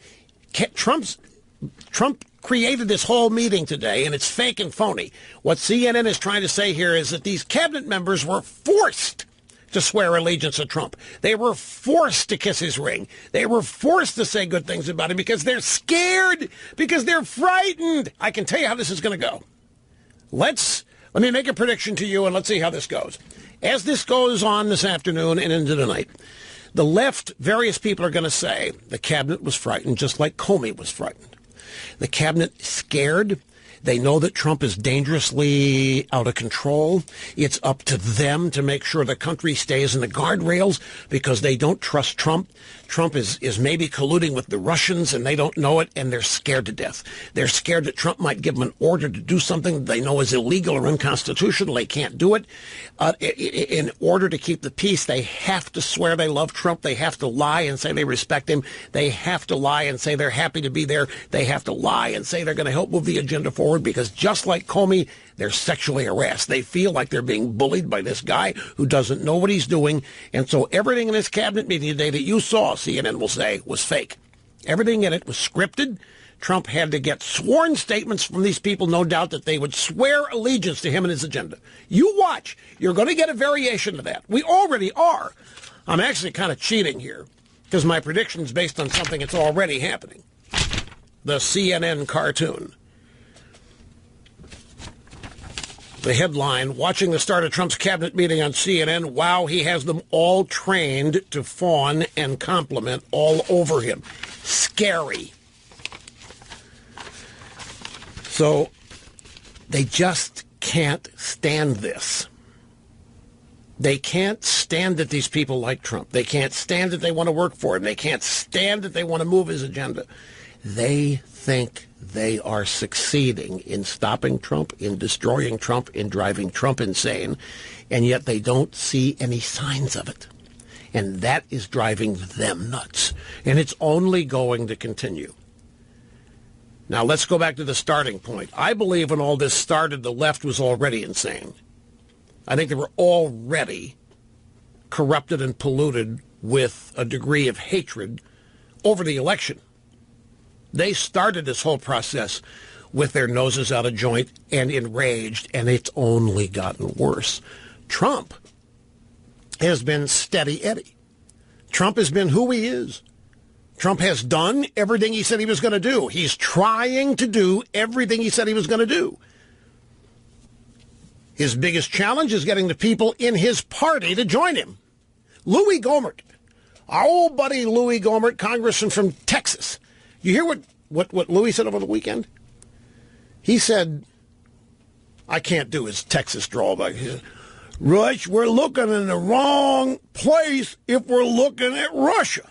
Trump created this whole meeting today, and it's fake and phony. What CNN is trying to say here is that these cabinet members were forced to swear allegiance to Trump. They were forced to kiss his ring. They were forced to say good things about him because they're scared, because they're frightened. I can tell you how this is going to go. Let me make a prediction to you, and let's see how this goes. As this goes on this afternoon and into the night, the left, various people are going to say the cabinet was frightened, just like Comey was frightened. The cabinet scared. They know that Trump is dangerously out of control. It's up to them to make sure the country stays in the guardrails because they don't trust Trump. Trump is maybe colluding with the Russians, and they don't know it, and they're scared to death. They're scared that Trump might give them an order to do something they know is illegal or unconstitutional. They can't do it. In order to keep the peace, they have to swear they love Trump. They have to lie and say they respect him. They have to lie and say they're happy to be there. They have to lie and say they're going to help move the agenda forward because just like Comey, they're sexually harassed. They feel like they're being bullied by this guy who doesn't know what he's doing. And so everything in this cabinet meeting today that you saw, CNN will say, was fake. Everything in it was scripted. Trump had to get sworn statements from these people, no doubt that they would swear allegiance to him and his agenda. You watch. You're going to get a variation of that. We already are. I'm actually kind of cheating here because my prediction is based on something that's already happening. The CNN cartoon. The headline, watching the start of Trump's cabinet meeting on CNN, wow, he has them all trained to fawn and compliment all over him. Scary. So they just can't stand this. They can't stand that these people like Trump. They can't stand that they want to work for him. They can't stand that they want to move his agenda. They think they are succeeding in stopping Trump, in destroying Trump, in driving Trump insane, and yet they don't see any signs of it. And that is driving them nuts. And it's only going to continue. Now, let's go back to the starting point. I believe when all this started, the left was already insane. I think they were already corrupted and polluted with a degree of hatred over the election. They started this whole process with their noses out of joint and enraged, and it's only gotten worse. Trump has been steady Eddie. Trump has been who he is. Trump has done everything he said he was going to do. He's trying to do everything he said he was going to do. His biggest challenge is getting the people in his party to join him. Louis Gohmert, our old buddy Louis Gohmert, congressman from Texas. You hear what Louis said over the weekend? He said, I can't do his Texas drawl, but he said, Rush, we're looking in the wrong place if we're looking at Russia.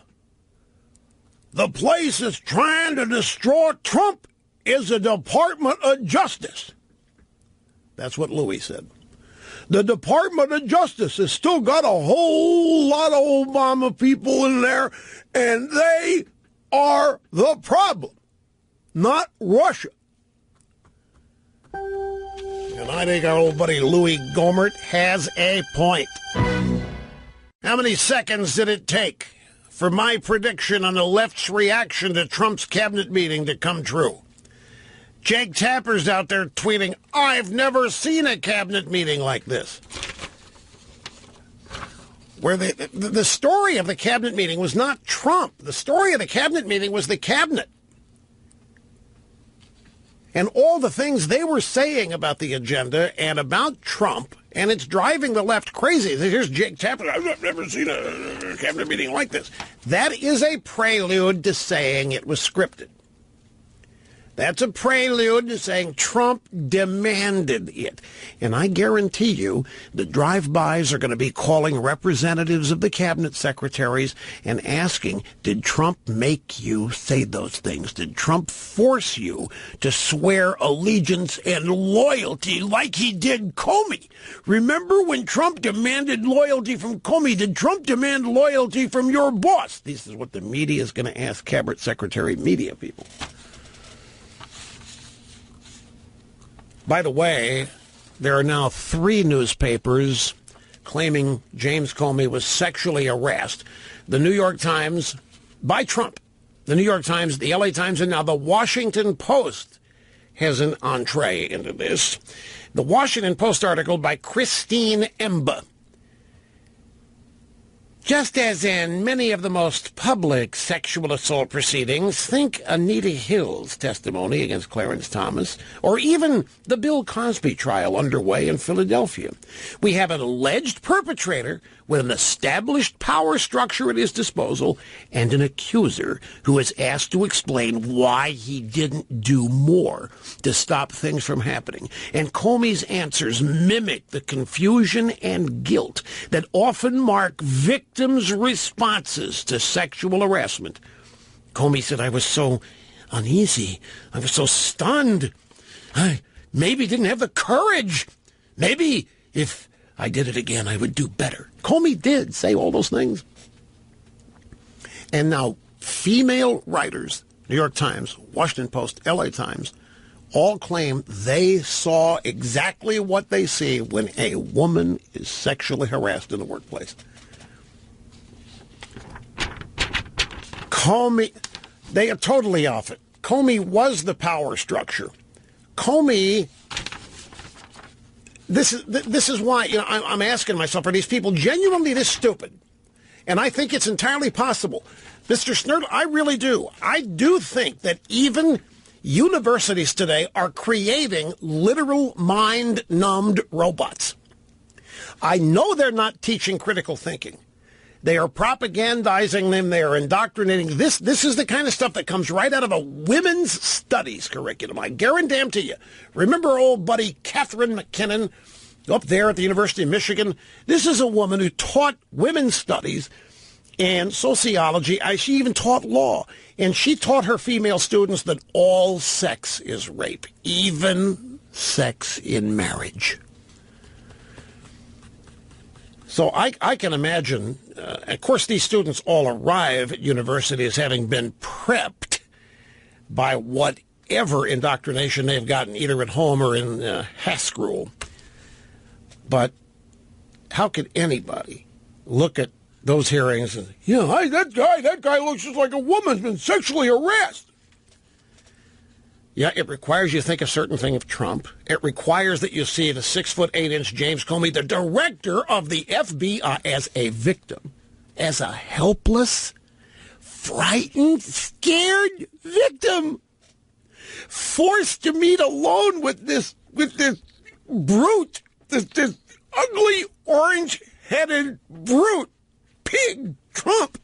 The place that's trying to destroy Trump is the Department of Justice. That's what Louis said. The Department of Justice has still got a whole lot of Obama people in there, and they are the problem, not Russia. And I think our old buddy Louis Gohmert has a point. How many seconds did it take for my prediction on the left's reaction to Trump's cabinet meeting to come true? Jake Tapper's out there tweeting, I've never seen a cabinet meeting like this. Where the story of the cabinet meeting was not Trump. The story of the cabinet meeting was the cabinet. And all the things they were saying about the agenda and about Trump, and it's driving the left crazy. Here's Jake Tapper. I've never seen a cabinet meeting like this. That is a prelude to saying it was scripted. That's a prelude to saying Trump demanded it. And I guarantee you the drive-bys are going to be calling representatives of the cabinet secretaries and asking, did Trump make you say those things? Did Trump force you to swear allegiance and loyalty like he did Comey? Remember when Trump demanded loyalty from Comey? Did Trump demand loyalty from your boss? This is what the media is going to ask cabinet secretary media people. By the way, there are now 3 newspapers claiming James Comey was sexually harassed. The New York Times, by Trump. The New York Times, the LA Times, and now the Washington Post has an entree into this. The Washington Post article by Christine Emba. Just as in many of the most public sexual assault proceedings, think Anita Hill's testimony against Clarence Thomas, or even the Bill Cosby trial underway in Philadelphia. We have an alleged perpetrator with an established power structure at his disposal and an accuser who is asked to explain why he didn't do more to stop things from happening. And Comey's answers mimic the confusion and guilt that often mark victims' responses to sexual harassment. Comey said, "I was so uneasy. I was so stunned. I maybe didn't have the courage. Maybe if I did it again, I would do better." Comey did say all those things. And now female writers, New York Times, Washington Post, LA Times, all claim they saw exactly what they see when a woman is sexually harassed in the workplace. Comey, they are totally off it. Comey was the power structure. Comey, this is why, I'm asking myself, are these people genuinely this stupid? And I think it's entirely possible. Mr. Snerd, I really do. I do think that even universities today are creating literal mind-numbed robots. I know they're not teaching critical thinking. They are propagandizing them. They are indoctrinating. This is the kind of stuff that comes right out of a women's studies curriculum. I guarantee you. Remember old buddy Catherine McKinnon up there at the University of Michigan? This is a woman who taught women's studies and sociology. She even taught law. And she taught her female students that all sex is rape, even sex in marriage. So I can imagine, of course, these students all arrive at universities having been prepped by whatever indoctrination they've gotten, either at home or in Haskell. But how could anybody look at those hearings and, hey, that guy looks just like a woman's been sexually harassed? Yeah, it requires you to think a certain thing of Trump. It requires that you see the 6'8" James Comey, the director of the FBI, as a victim, as a helpless, frightened, scared victim, forced to meet alone with this brute, this ugly, orange-headed brute, pig, Trump.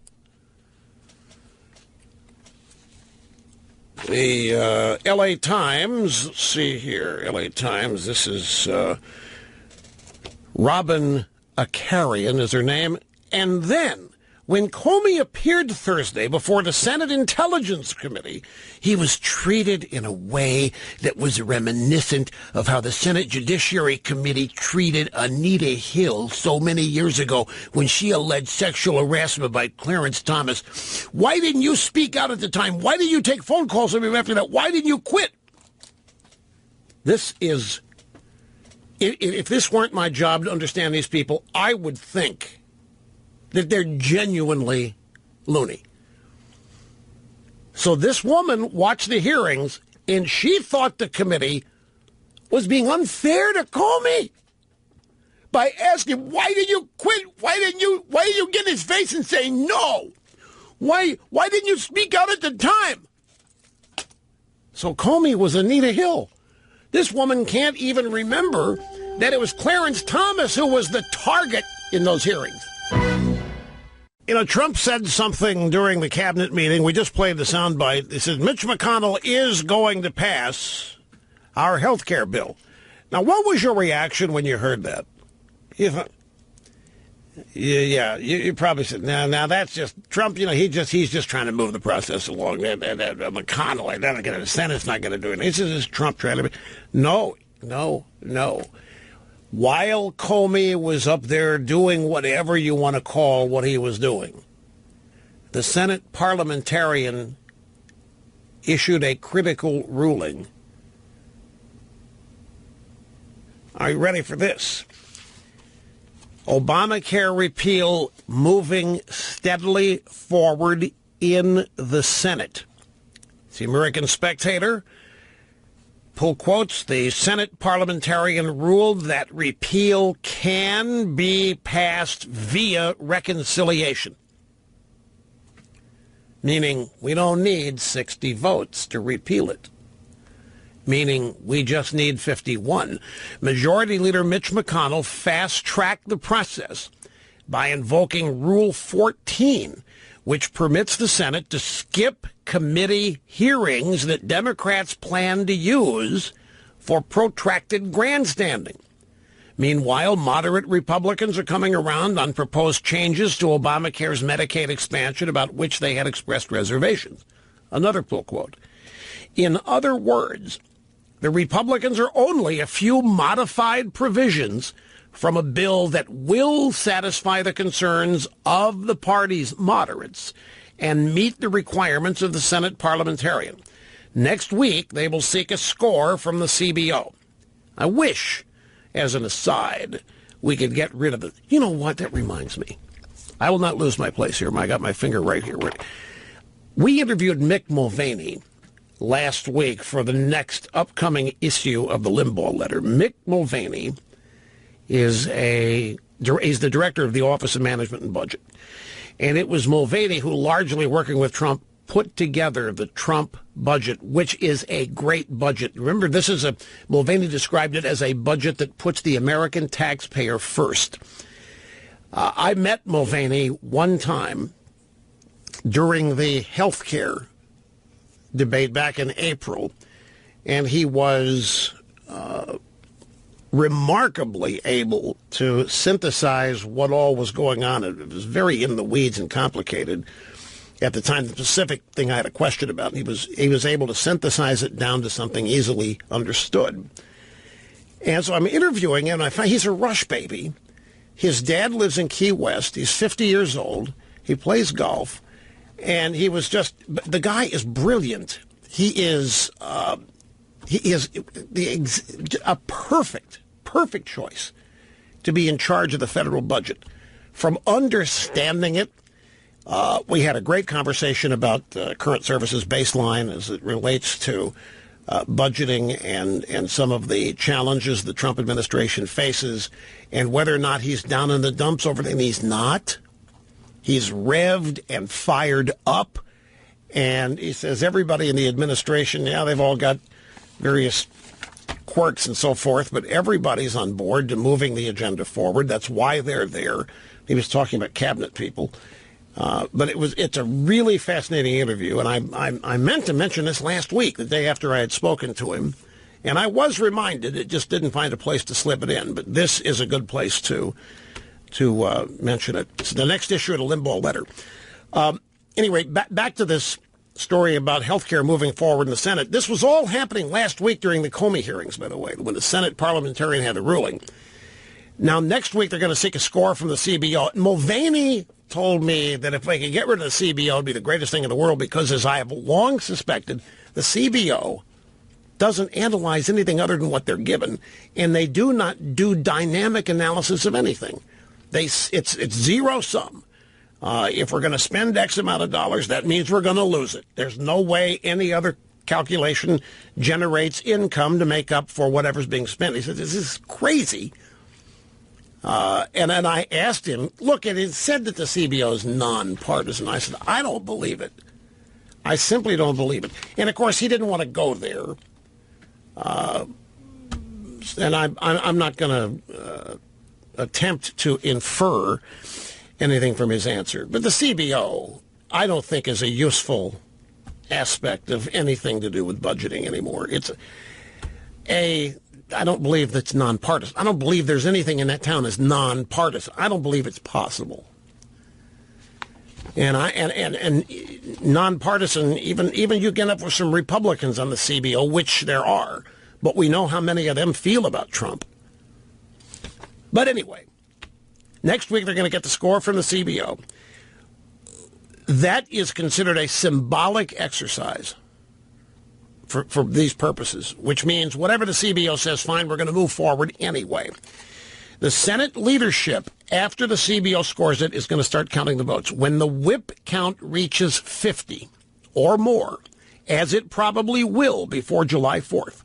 The L.A. Times, let's see here, L.A. Times, this is Robin Akarian is her name. And then, when Comey appeared Thursday before the Senate Intelligence Committee, he was treated in a way that was reminiscent of how the Senate Judiciary Committee treated Anita Hill so many years ago when she alleged sexual harassment by Clarence Thomas. Why didn't you speak out at the time? Why didn't you take phone calls from him after that? Why didn't you quit? This is, if this weren't my job to understand these people, I would think that they're genuinely loony. So this woman watched the hearings, and she thought the committee was being unfair to Comey by asking, why did you quit? Why didn't you get in his face and say no? Why didn't you speak out at the time? So Comey was Anita Hill. This woman can't even remember that it was Clarence Thomas who was the target in those hearings. Trump said something during the cabinet meeting. We just played the soundbite. He said, Mitch McConnell is going to pass our health care bill. Now, what was your reaction when you heard that? You thought, you probably said, now that's just Trump. He's just trying to move the process along. McConnell, the Senate's not going to do it. This is Trump trying to. No. While Comey was up there doing whatever you want to call what he was doing, the Senate parliamentarian issued a critical ruling. Are you ready for this? Obamacare repeal moving steadily forward in the Senate. It's the American Spectator pull quotes, the Senate parliamentarian ruled that repeal can be passed via reconciliation. Meaning we don't need 60 votes to repeal it. Meaning we just need 51. Majority Leader Mitch McConnell fast-tracked the process by invoking Rule 14, which permits the Senate to skip committee hearings that Democrats plan to use for protracted grandstanding. Meanwhile, moderate Republicans are coming around on proposed changes to Obamacare's Medicaid expansion about which they had expressed reservations. Another pull quote. In other words, the Republicans are only a few modified provisions from a bill that will satisfy the concerns of the party's moderates and meet the requirements of the Senate parliamentarian. Next week, they will seek a score from the CBO. I wish, as an aside, we could get rid of it. You know what? That reminds me. I will not lose my place here. I got my finger right here. We interviewed Mick Mulvaney last week for the next upcoming issue of the Limbaugh letter. Mick Mulvaney is the director of the Office of Management and Budget. And it was Mulvaney who, largely working with Trump, put together the Trump budget, which is a great budget. Remember, Mulvaney described it as a budget that puts the American taxpayer first. I met Mulvaney one time during the health care debate back in April, and he was remarkably able to synthesize what all was going on. It was very in the weeds and complicated at the time. The specific thing I had a question about, he was able to synthesize it down to something easily understood. And so I'm interviewing him, and I find he's a Rush baby. His dad lives in Key West. He's 50 years old. He plays golf. And the guy is brilliant. He is a perfect choice to be in charge of the federal budget. From understanding it, we had a great conversation about current services baseline as it relates to budgeting and some of the challenges the Trump administration faces, and whether or not he's down in the dumps over it. And he's not. He's revved and fired up, and he says everybody in the administration, they've all got various quirks and so forth, but everybody's on board to moving the agenda forward. That's why they're there. He was talking about cabinet people. But it's a really fascinating interview, and I meant to mention this last week, the day after I had spoken to him, and I was reminded, it just didn't find a place to slip it in, but this is a good place to mention it. It's the next issue of the Limbaugh letter. Anyway, back to this story about health care moving forward in the Senate. This was all happening last week during the Comey hearings, by the way, when the Senate parliamentarian had the ruling. Now, next week, they're going to seek a score from the CBO. Mulvaney told me that if they could get rid of the CBO, it would be the greatest thing in the world because, as I have long suspected, the CBO doesn't analyze anything other than what they're given, and they do not do dynamic analysis of anything. It's zero sum. If we're going to spend X amount of dollars, that means we're going to lose it. There's no way any other calculation generates income to make up for whatever's being spent. He said, this is crazy. And then I asked him, look, it said that the CBO is nonpartisan. I said, I don't believe it. I simply don't believe it. And, of course, he didn't want to go there. And I'm not going to attempt to infer anything from his answer. But the CBO, I don't think, is a useful aspect of anything to do with budgeting anymore. I don't believe that's nonpartisan. I don't believe there's anything in that town that's nonpartisan. I don't believe it's possible. And nonpartisan, even you get up with some Republicans on the CBO, which there are, but we know how many of them feel about Trump. But anyway, next week they're going to get the score from the CBO. That is considered a symbolic exercise for these purposes, which means whatever the CBO says, fine, we're going to move forward anyway. The Senate leadership, after the CBO scores it, is going to start counting the votes. When the whip count reaches 50 or more, as it probably will before July 4th,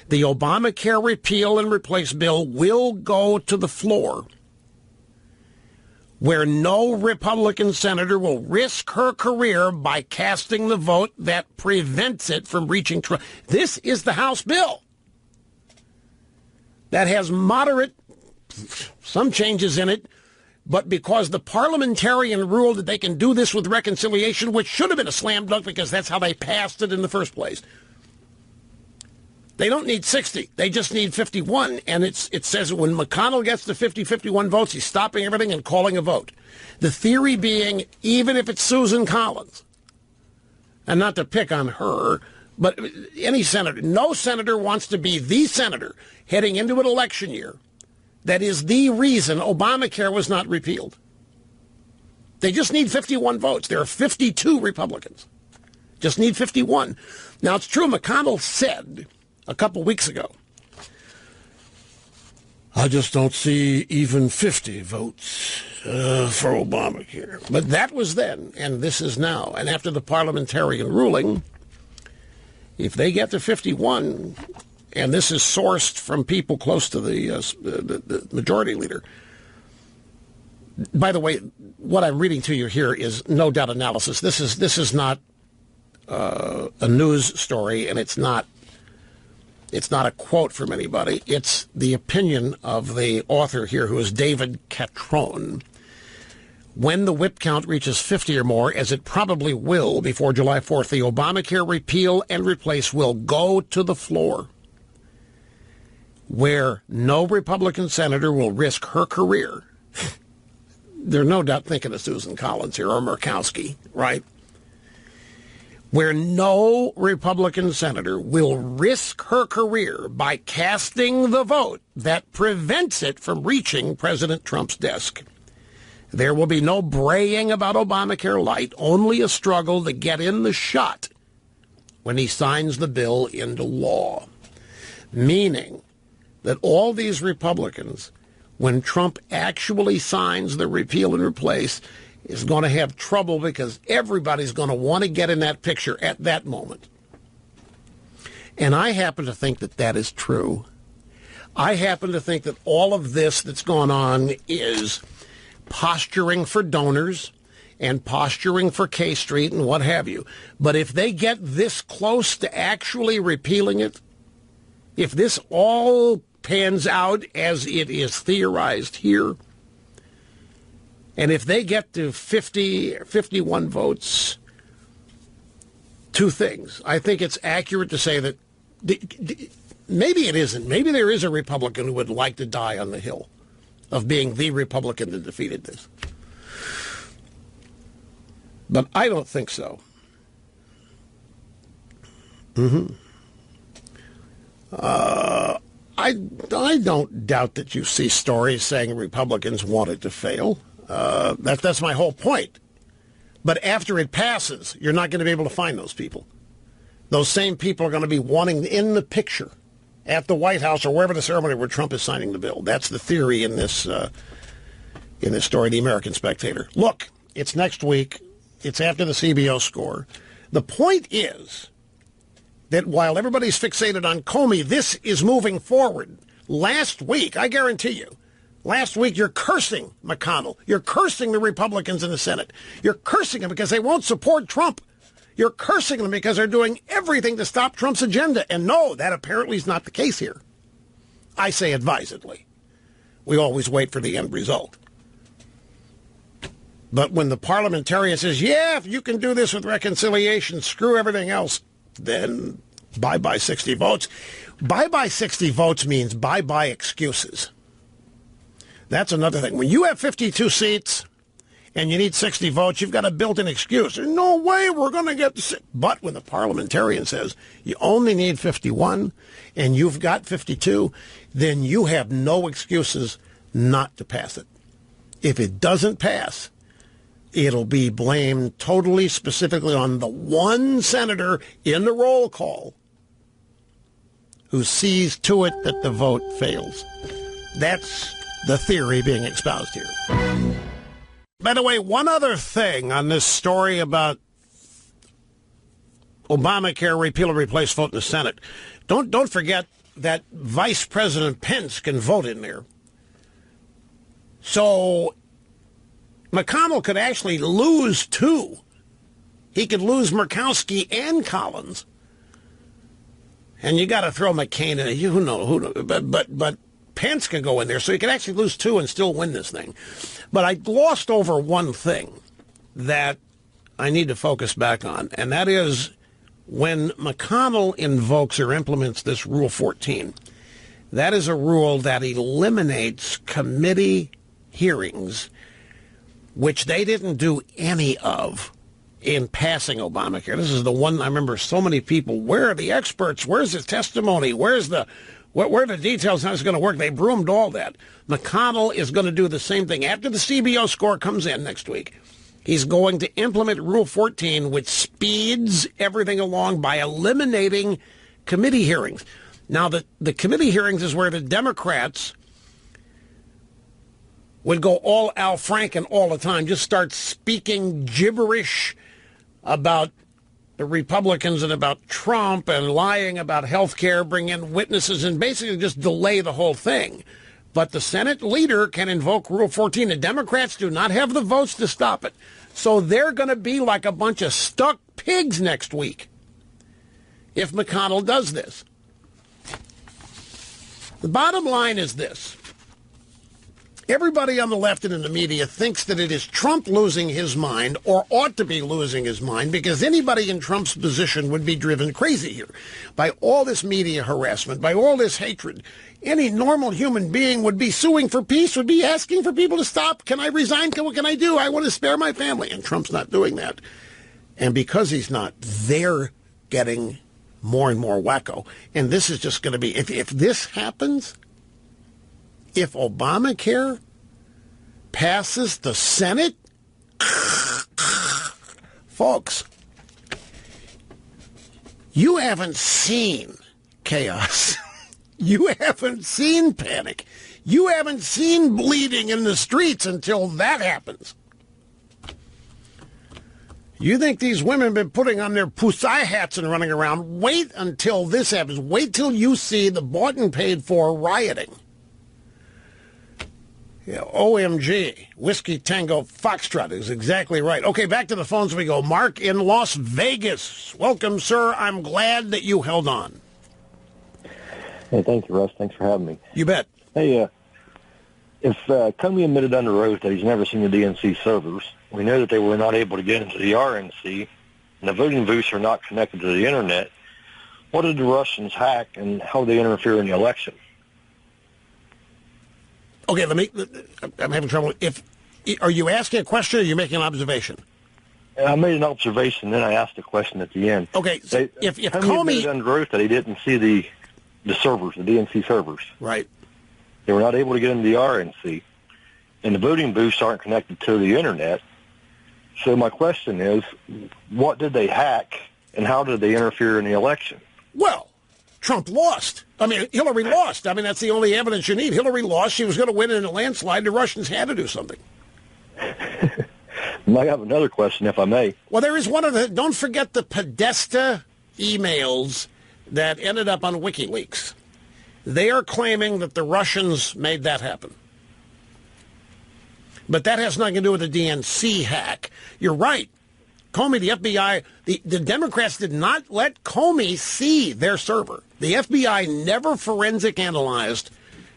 The Obamacare repeal and replace bill will go to the floor, where no Republican senator will risk her career by casting the vote that prevents it from reaching Trump. This is the House bill that has moderate, some changes in it, but because the parliamentarian ruled that they can do this with reconciliation, which should have been a slam dunk because that's how they passed it in the first place. They don't need 60. They just need 51. And it says when McConnell gets to 50-51 votes, he's stopping everything and calling a vote. The theory being, even if it's Susan Collins, and not to pick on her, but any senator, no senator wants to be the senator heading into an election year that is the reason Obamacare was not repealed. They just need 51 votes. There are 52 Republicans. Just need 51. Now, it's true, McConnell said a couple weeks ago, I just don't see even 50 votes for Obamacare. But that was then, and this is now. And after the parliamentarian ruling, if they get to 51, and this is sourced from people close to the majority leader. By the way, what I'm reading to you here is no doubt analysis. This is not a news story, and it's not a quote from anybody. It's the opinion of the author here, who is David Catrone. When the whip count reaches 50 or more, as it probably will before July 4th, the Obamacare repeal and replace will go to the floor, where no Republican senator will risk her career. They're no doubt thinking of Susan Collins here, or Murkowski, right? Where no Republican senator will risk her career by casting the vote that prevents it from reaching President Trump's desk. There will be no braying about Obamacare light, only a struggle to get in the shot when he signs the bill into law. Meaning that all these Republicans, when Trump actually signs the repeal and replace, is going to have trouble because everybody's going to want to get in that picture at that moment. And I happen to think that that is true. I happen to think that all of this that's gone on is posturing for donors and posturing for K Street and what have you. But if they get this close to actually repealing it, if this all pans out as it is theorized here, and if they get to 50, 51 votes, two things. I think it's accurate to say that maybe it isn't. Maybe there is a Republican who would like to die on the hill of being the Republican that defeated this. But I don't think so. I don't doubt that you see stories saying Republicans want it to fail. That's my whole point. But after it passes, you're not going to be able to find those people. Those same people are going to be wanting in the picture at the White House or wherever the ceremony where Trump is signing the bill. That's the theory in this story, The American Spectator. Look, it's next week. It's after the CBO score. The point is that while everybody's fixated on Comey, this is moving forward. Last week, I guarantee you, last week you're cursing McConnell. You're cursing the Republicans in the Senate. You're cursing them because they won't support Trump. You're cursing them because they're doing everything to stop Trump's agenda. And no, that apparently is not the case here. I say advisedly. We always wait for the end result. But when the parliamentarian says, yeah, if you can do this with reconciliation, screw everything else, then bye-bye 60 votes. Bye-bye 60 votes means bye-bye excuses. That's another thing. When you have 52 seats and you need 60 votes, you've got a built-in excuse. There's no way we're going to get the... But when the parliamentarian says you only need 51 and you've got 52, then you have no excuses not to pass it. If it doesn't pass, it'll be blamed totally specifically on the one senator in the roll call who sees to it that the vote fails. That's the theory being espoused here. By the way, one other thing on this story about Obamacare repeal and replace vote in the Senate. Don't forget that Vice President Pence can vote in there. So McConnell could actually lose 2. He could lose Murkowski and Collins. And you got to throw McCain in it. Who knows? But Pence can go in there. So he could actually lose 2 and still win this thing. But I glossed over one thing that I need to focus back on, and that is when McConnell invokes or implements this Rule 14, that is a rule that eliminates committee hearings, which they didn't do any of in passing Obamacare. This is the one I remember so many people, where are the experts? Where's the testimony? Where are the details? How it's going to work? They broomed all that. McConnell is going to do the same thing. After the CBO score comes in next week, he's going to implement Rule 14, which speeds everything along by eliminating committee hearings. Now, the committee hearings is where the Democrats would go all Al Franken all the time, just start speaking gibberish about the Republicans and about Trump and lying about health care, bring in witnesses, and basically just delay the whole thing. But the Senate leader can invoke Rule 14. The Democrats do not have the votes to stop it. So they're going to be like a bunch of stuck pigs next week if McConnell does this. The bottom line is this. Everybody on the left and in the media thinks that it is Trump losing his mind, or ought to be losing his mind, because anybody in Trump's position would be driven crazy here by all this media harassment, by all this hatred. Any normal human being would be suing for peace, would be asking for people to stop. Can I resign? What can I do? I want to spare my family. And Trump's not doing that. And because he's not, they're getting more and more wacko. And this is just going to be, if this happens, if Obamacare passes the Senate, folks, you haven't seen chaos. You haven't seen panic. You haven't seen bleeding in the streets until that happens. You think these women have been putting on their Pusai hats and running around? Wait until this happens. Wait till you see the bought and paid for rioting. Yeah, OMG, Whiskey Tango Foxtrot is exactly right. Okay, back to the phones we go. Mark in Las Vegas. Welcome, sir. I'm glad that you held on. Hey, thank you, Russ. Thanks for having me. You bet. Hey, if Comey admitted under oath that he's never seen the DNC servers, we know that they were not able to get into the RNC, and the voting booths are not connected to the Internet. What did the Russians hack, and how did they interfere in the election? Okay, I'm having trouble. Are you asking a question or are you making an observation? I made an observation, then I asked a question at the end. Okay, so if Comey admitted under oath that he didn't see the servers, the DNC servers. Right. They were not able to get into the RNC, and the voting booths aren't connected to the Internet. So my question is, what did they hack, and how did they interfere in the election? Well, Trump lost. I mean, Hillary lost. I mean, that's the only evidence you need. Hillary lost. She was going to win in a landslide. The Russians had to do something. I have another question, if I may. Well, there is one of the... Don't forget the Podesta emails that ended up on WikiLeaks. They are claiming that the Russians made that happen. But that has nothing to do with the DNC hack. You're right. Comey, the FBI, the Democrats did not let Comey see their server. The FBI never forensic analyzed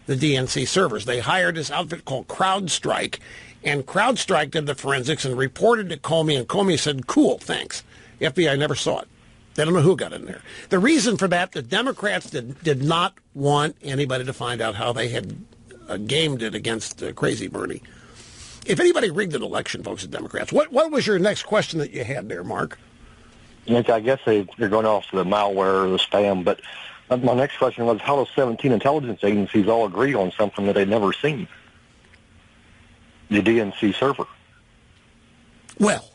the DNC servers. They hired this outfit called CrowdStrike, and CrowdStrike did the forensics and reported to Comey, and Comey said, cool, thanks. The FBI never saw it. They don't know who got in there. The reason for that, the Democrats did not want anybody to find out how they had gamed it against Crazy Bernie. If anybody rigged an election, folks, the Democrats. What was your next question that you had there, Mark? I guess they're going off to the malware or the spam, but my next question was, how do 17 intelligence agencies all agree on something that they'd never seen? The DNC server. Well,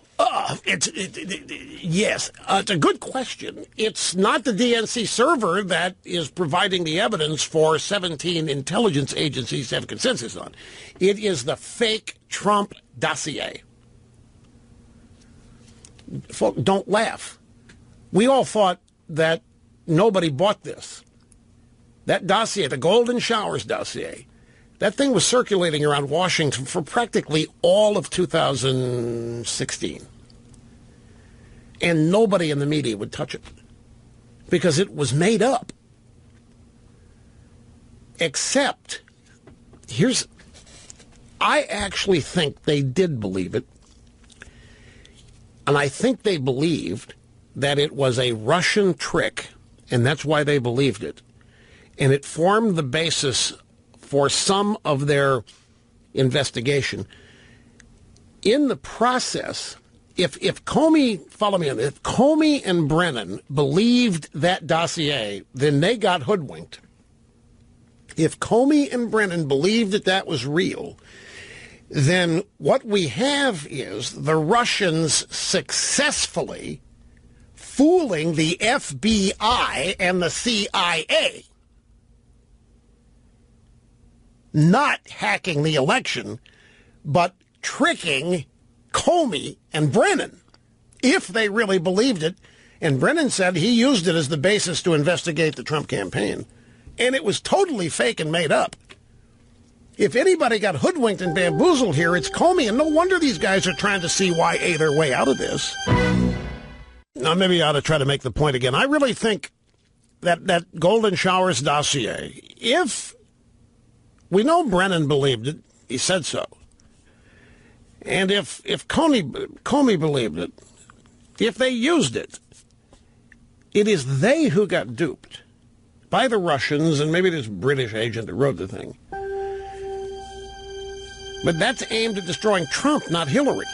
yes, it's a good question. It's not the DNC server that is providing the evidence for 17 intelligence agencies to have consensus on. It is the fake Trump dossier. Folks, don't laugh. We all thought that nobody bought this. That dossier, the Golden Showers dossier, that thing was circulating around Washington for practically all of 2016. And nobody in the media would touch it because it was made up. Except, I actually think they did believe it. And I think they believed that it was a Russian trick, and that's why they believed it. And it formed the basis for some of their investigation. In the process, if Comey, follow me on this, if Comey and Brennan believed that dossier, then they got hoodwinked. If Comey and Brennan believed that that was real, then what we have is the Russians successfully fooling the FBI and the CIA. Not hacking the election, but tricking Comey and Brennan, if they really believed it. And Brennan said he used it as the basis to investigate the Trump campaign. And it was totally fake and made up. If anybody got hoodwinked and bamboozled here, it's Comey, and no wonder these guys are trying to CYA their way out of this. Now, maybe I ought to try to make the point again. I really think that Golden Showers dossier, if we know Brennan believed it, he said so. And if Comey believed it, if they used it, it is they who got duped by the Russians and maybe this British agent that wrote the thing. But that's aimed at destroying Trump, not Hillary.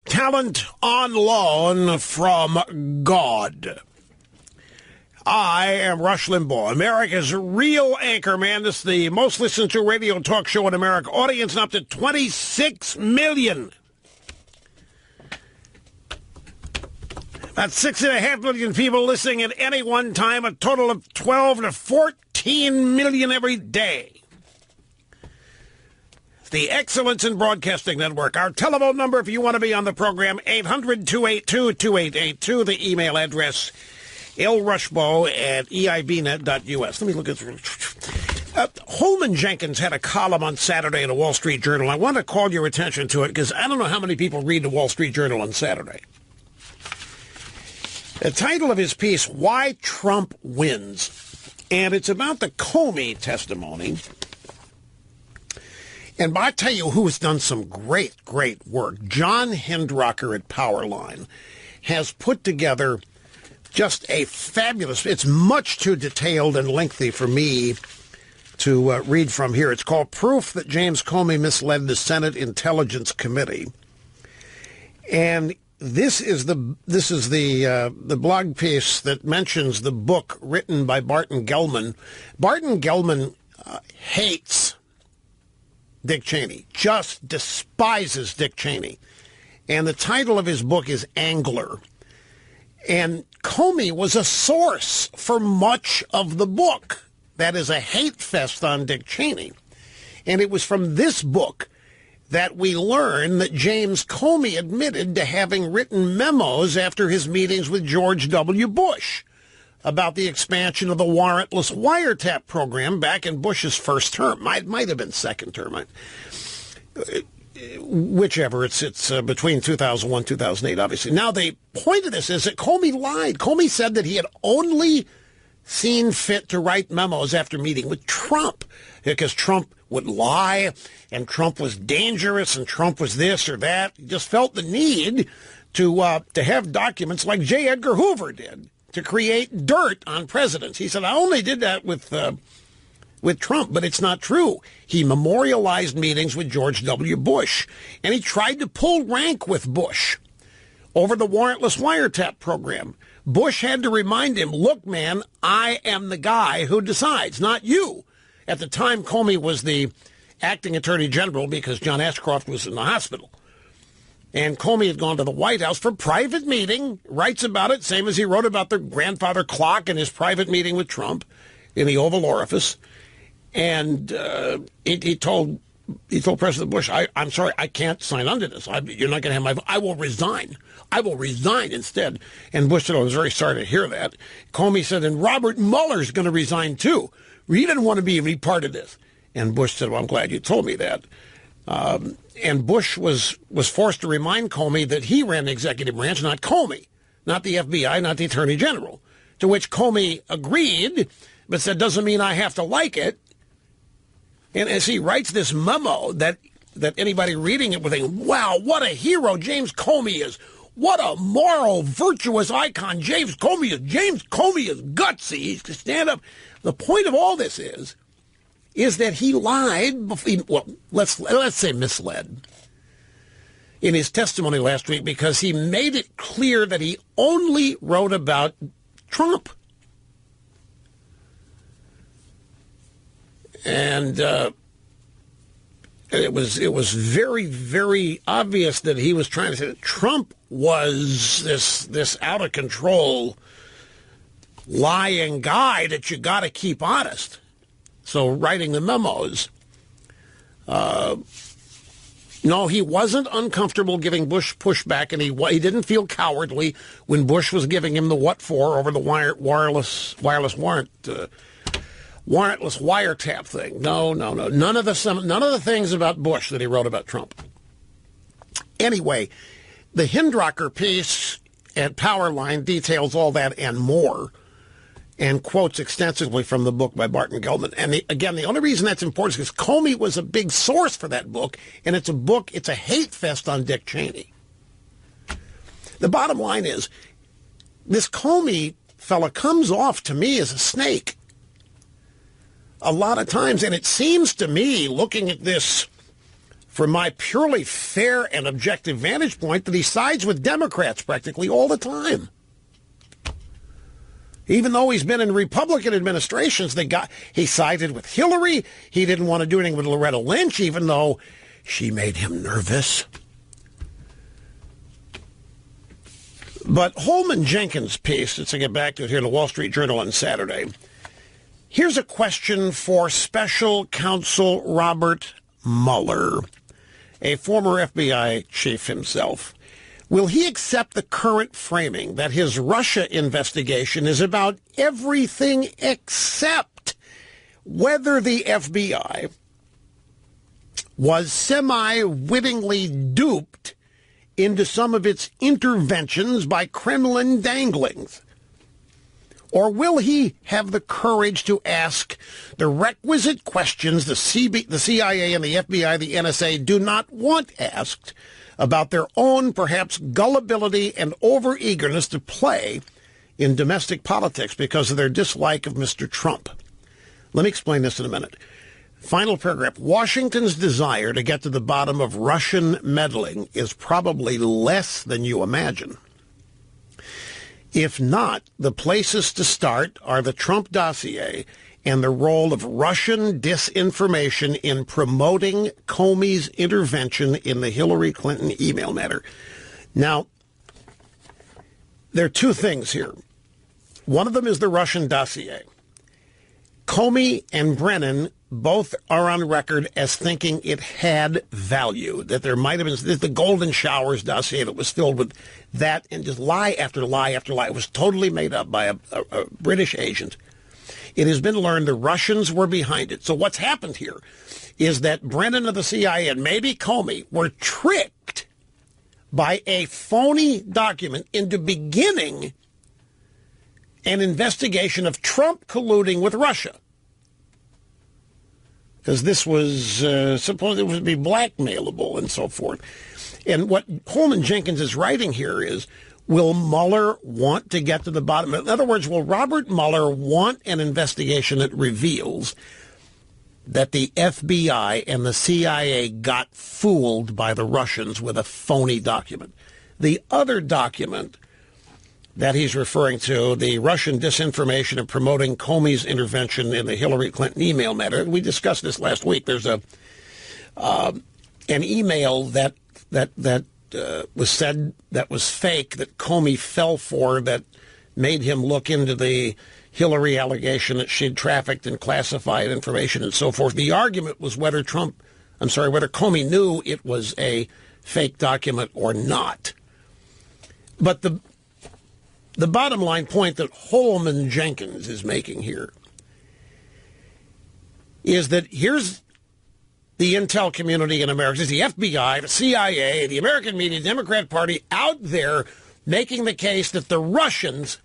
Talent on loan from God. I am Rush Limbaugh, America's real anchor man. This is the most listened to radio talk show in America. Audience up to 26 million. That's 6.5 million people listening at any one time, a total of 12 to 14 million every day. The Excellence in Broadcasting Network. Our telephone number, if you want to be on the program, 800-282-2882. The email address, lrushbo@eibnet.us. Let me look at Holman Jenkins had a column on Saturday in the Wall Street Journal. I want to call your attention to it because I don't know how many people read the Wall Street Journal on Saturday. The title of his piece, Why Trump Wins. And it's about the Comey testimony. And I tell you who has done some great, great work. John Hindrocker at Powerline has put together just a fabulous, it's much too detailed and lengthy for me to read from here. It's called Proof That James Comey Misled the Senate Intelligence Committee. And this is the blog piece that mentions the book written by Barton Gellman. Barton Gellman hates Dick Cheney, just despises Dick Cheney. And the title of his book is Angler. And Comey was a source for much of the book. That is a hate fest on Dick Cheney. And it was from this book that we learn that James Comey admitted to having written memos after his meetings with George W. Bush about the expansion of the warrantless wiretap program back in Bush's first term. It might have been second term. Whichever. It's between 2001 and 2008, obviously. Now, the point of this is that Comey lied. Comey said that he had only seen fit to write memos after meeting with Trump because Trump would lie and Trump was dangerous and Trump was this or that. He just felt the need to have documents like J. Edgar Hoover did to create dirt on presidents. He said, I only did that with Trump, but it's not true. He memorialized meetings with George W. Bush, and he tried to pull rank with Bush over the warrantless wiretap program. Bush had to remind him, look, man, I am the guy who decides, not you. At the time, Comey was the acting attorney general because John Ashcroft was in the hospital. And Comey had gone to the White House for a private meeting, writes about it, same as he wrote about the grandfather clock in his private meeting with Trump in the Oval Office. And he told President Bush, I'm sorry, I can't sign on to this. You're not going to have my vote. I will resign. I will resign instead. And Bush said, I was very sorry to hear that. Comey said, and Robert Mueller's going to resign too. He didn't want to be any part of this. And Bush said, well, I'm glad you told me that. And Bush was forced to remind Comey that he ran the executive branch, not Comey, not the FBI, not the Attorney General. To which Comey agreed, but said, doesn't mean I have to like it. And as he writes this memo that anybody reading it would think, wow, what a hero James Comey is. What a moral, virtuous icon James Comey is. James Comey is gutsy. He's to stand up. The point of all this is that he lied, well, let's say misled, in his testimony last week because he made it clear that he only wrote about Trump. And it was very, very obvious that he was trying to say that Trump was this out of control lying guy that you got to keep honest. So writing the memos, no, he wasn't uncomfortable giving Bush pushback, and he didn't feel cowardly when Bush was giving him the what for over the wireless warrantless wiretap thing. No. None of the things about Bush that he wrote about Trump. Anyway, the Hindrocker piece at Powerline details all that and more and quotes extensively from the book by Barton Gellman. And the only reason that's important is because Comey was a big source for that book, and it's a hate fest on Dick Cheney. The bottom line is, this Comey fella comes off to me as a snake a lot of times, and it seems to me, looking at this from my purely fair and objective vantage point, that he sides with Democrats practically all the time. Even though he's been in Republican administrations, he sided with Hillary. He didn't want to do anything with Loretta Lynch, even though she made him nervous. But Holman Jenkins' piece, let's get back to it here in the Wall Street Journal on Saturday. Here's a question for Special Counsel Robert Mueller, a former FBI chief himself. Will he accept the current framing that his Russia investigation is about everything except whether the FBI was semi-wittingly duped into some of its interventions by Kremlin danglings? Or will he have the courage to ask the requisite questions the CIA and the FBI, the NSA do not want asked about their own, perhaps, gullibility and overeagerness to play in domestic politics because of their dislike of Mr. Trump? Let me explain this in a minute. Final paragraph. Washington's desire to get to the bottom of Russian meddling is probably less than you imagine. If not, the places to start are the Trump dossier and the role of Russian disinformation in promoting Comey's intervention in the Hillary Clinton email matter. Now, there are two things here. One of them is the Russian dossier. Comey and Brennan both are on record as thinking it had value, that there might have been the Golden Showers dossier that was filled with that and just lie after lie after lie. It was totally made up by a British agent. It has been learned the Russians were behind it. So what's happened here is that Brennan of the CIA and maybe Comey were tricked by a phony document into beginning an investigation of Trump colluding with Russia. Because this was supposed to be blackmailable and so forth. And what Holman Jenkins is writing here is, will Mueller want to get to the bottom? In other words, will Robert Mueller want an investigation that reveals that the FBI and the CIA got fooled by the Russians with a phony document? The other document that he's referring to, the Russian disinformation of promoting Comey's intervention in the Hillary Clinton email matter. We discussed this last week. There's an email that was said that was fake, that Comey fell for, that made him look into the Hillary allegation that she'd trafficked in classified information and so forth. The argument was whether Comey knew it was a fake document or not. But the bottom line point that Holman Jenkins is making here is that here's the intel community in America, it's the FBI, the CIA, the American media, the Democrat Party out there making the case that the Russians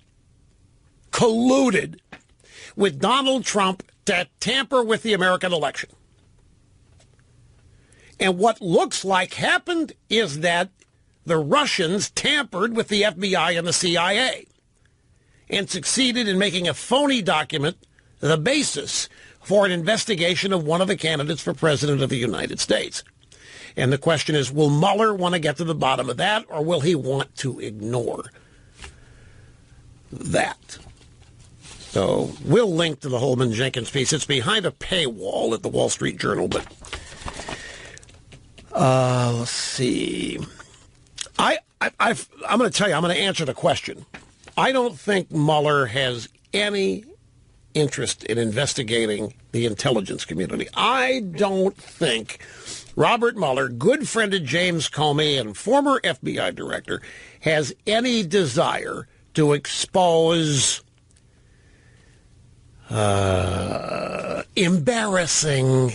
colluded with Donald Trump to tamper with the American election. And what looks like happened is that the Russians tampered with the FBI and the CIA and succeeded in making a phony document the basis for an investigation of one of the candidates for president of the United States. And the question is, will Mueller want to get to the bottom of that, or will he want to ignore that? So we'll link to the Holman Jenkins piece. It's behind a paywall at the Wall Street Journal, but let's see. I'm going to tell you, I'm going to answer the question. I don't think Mueller has any interest in investigating the intelligence community. I don't think Robert Mueller, good friend of James Comey and former FBI director, has any desire to expose embarrassing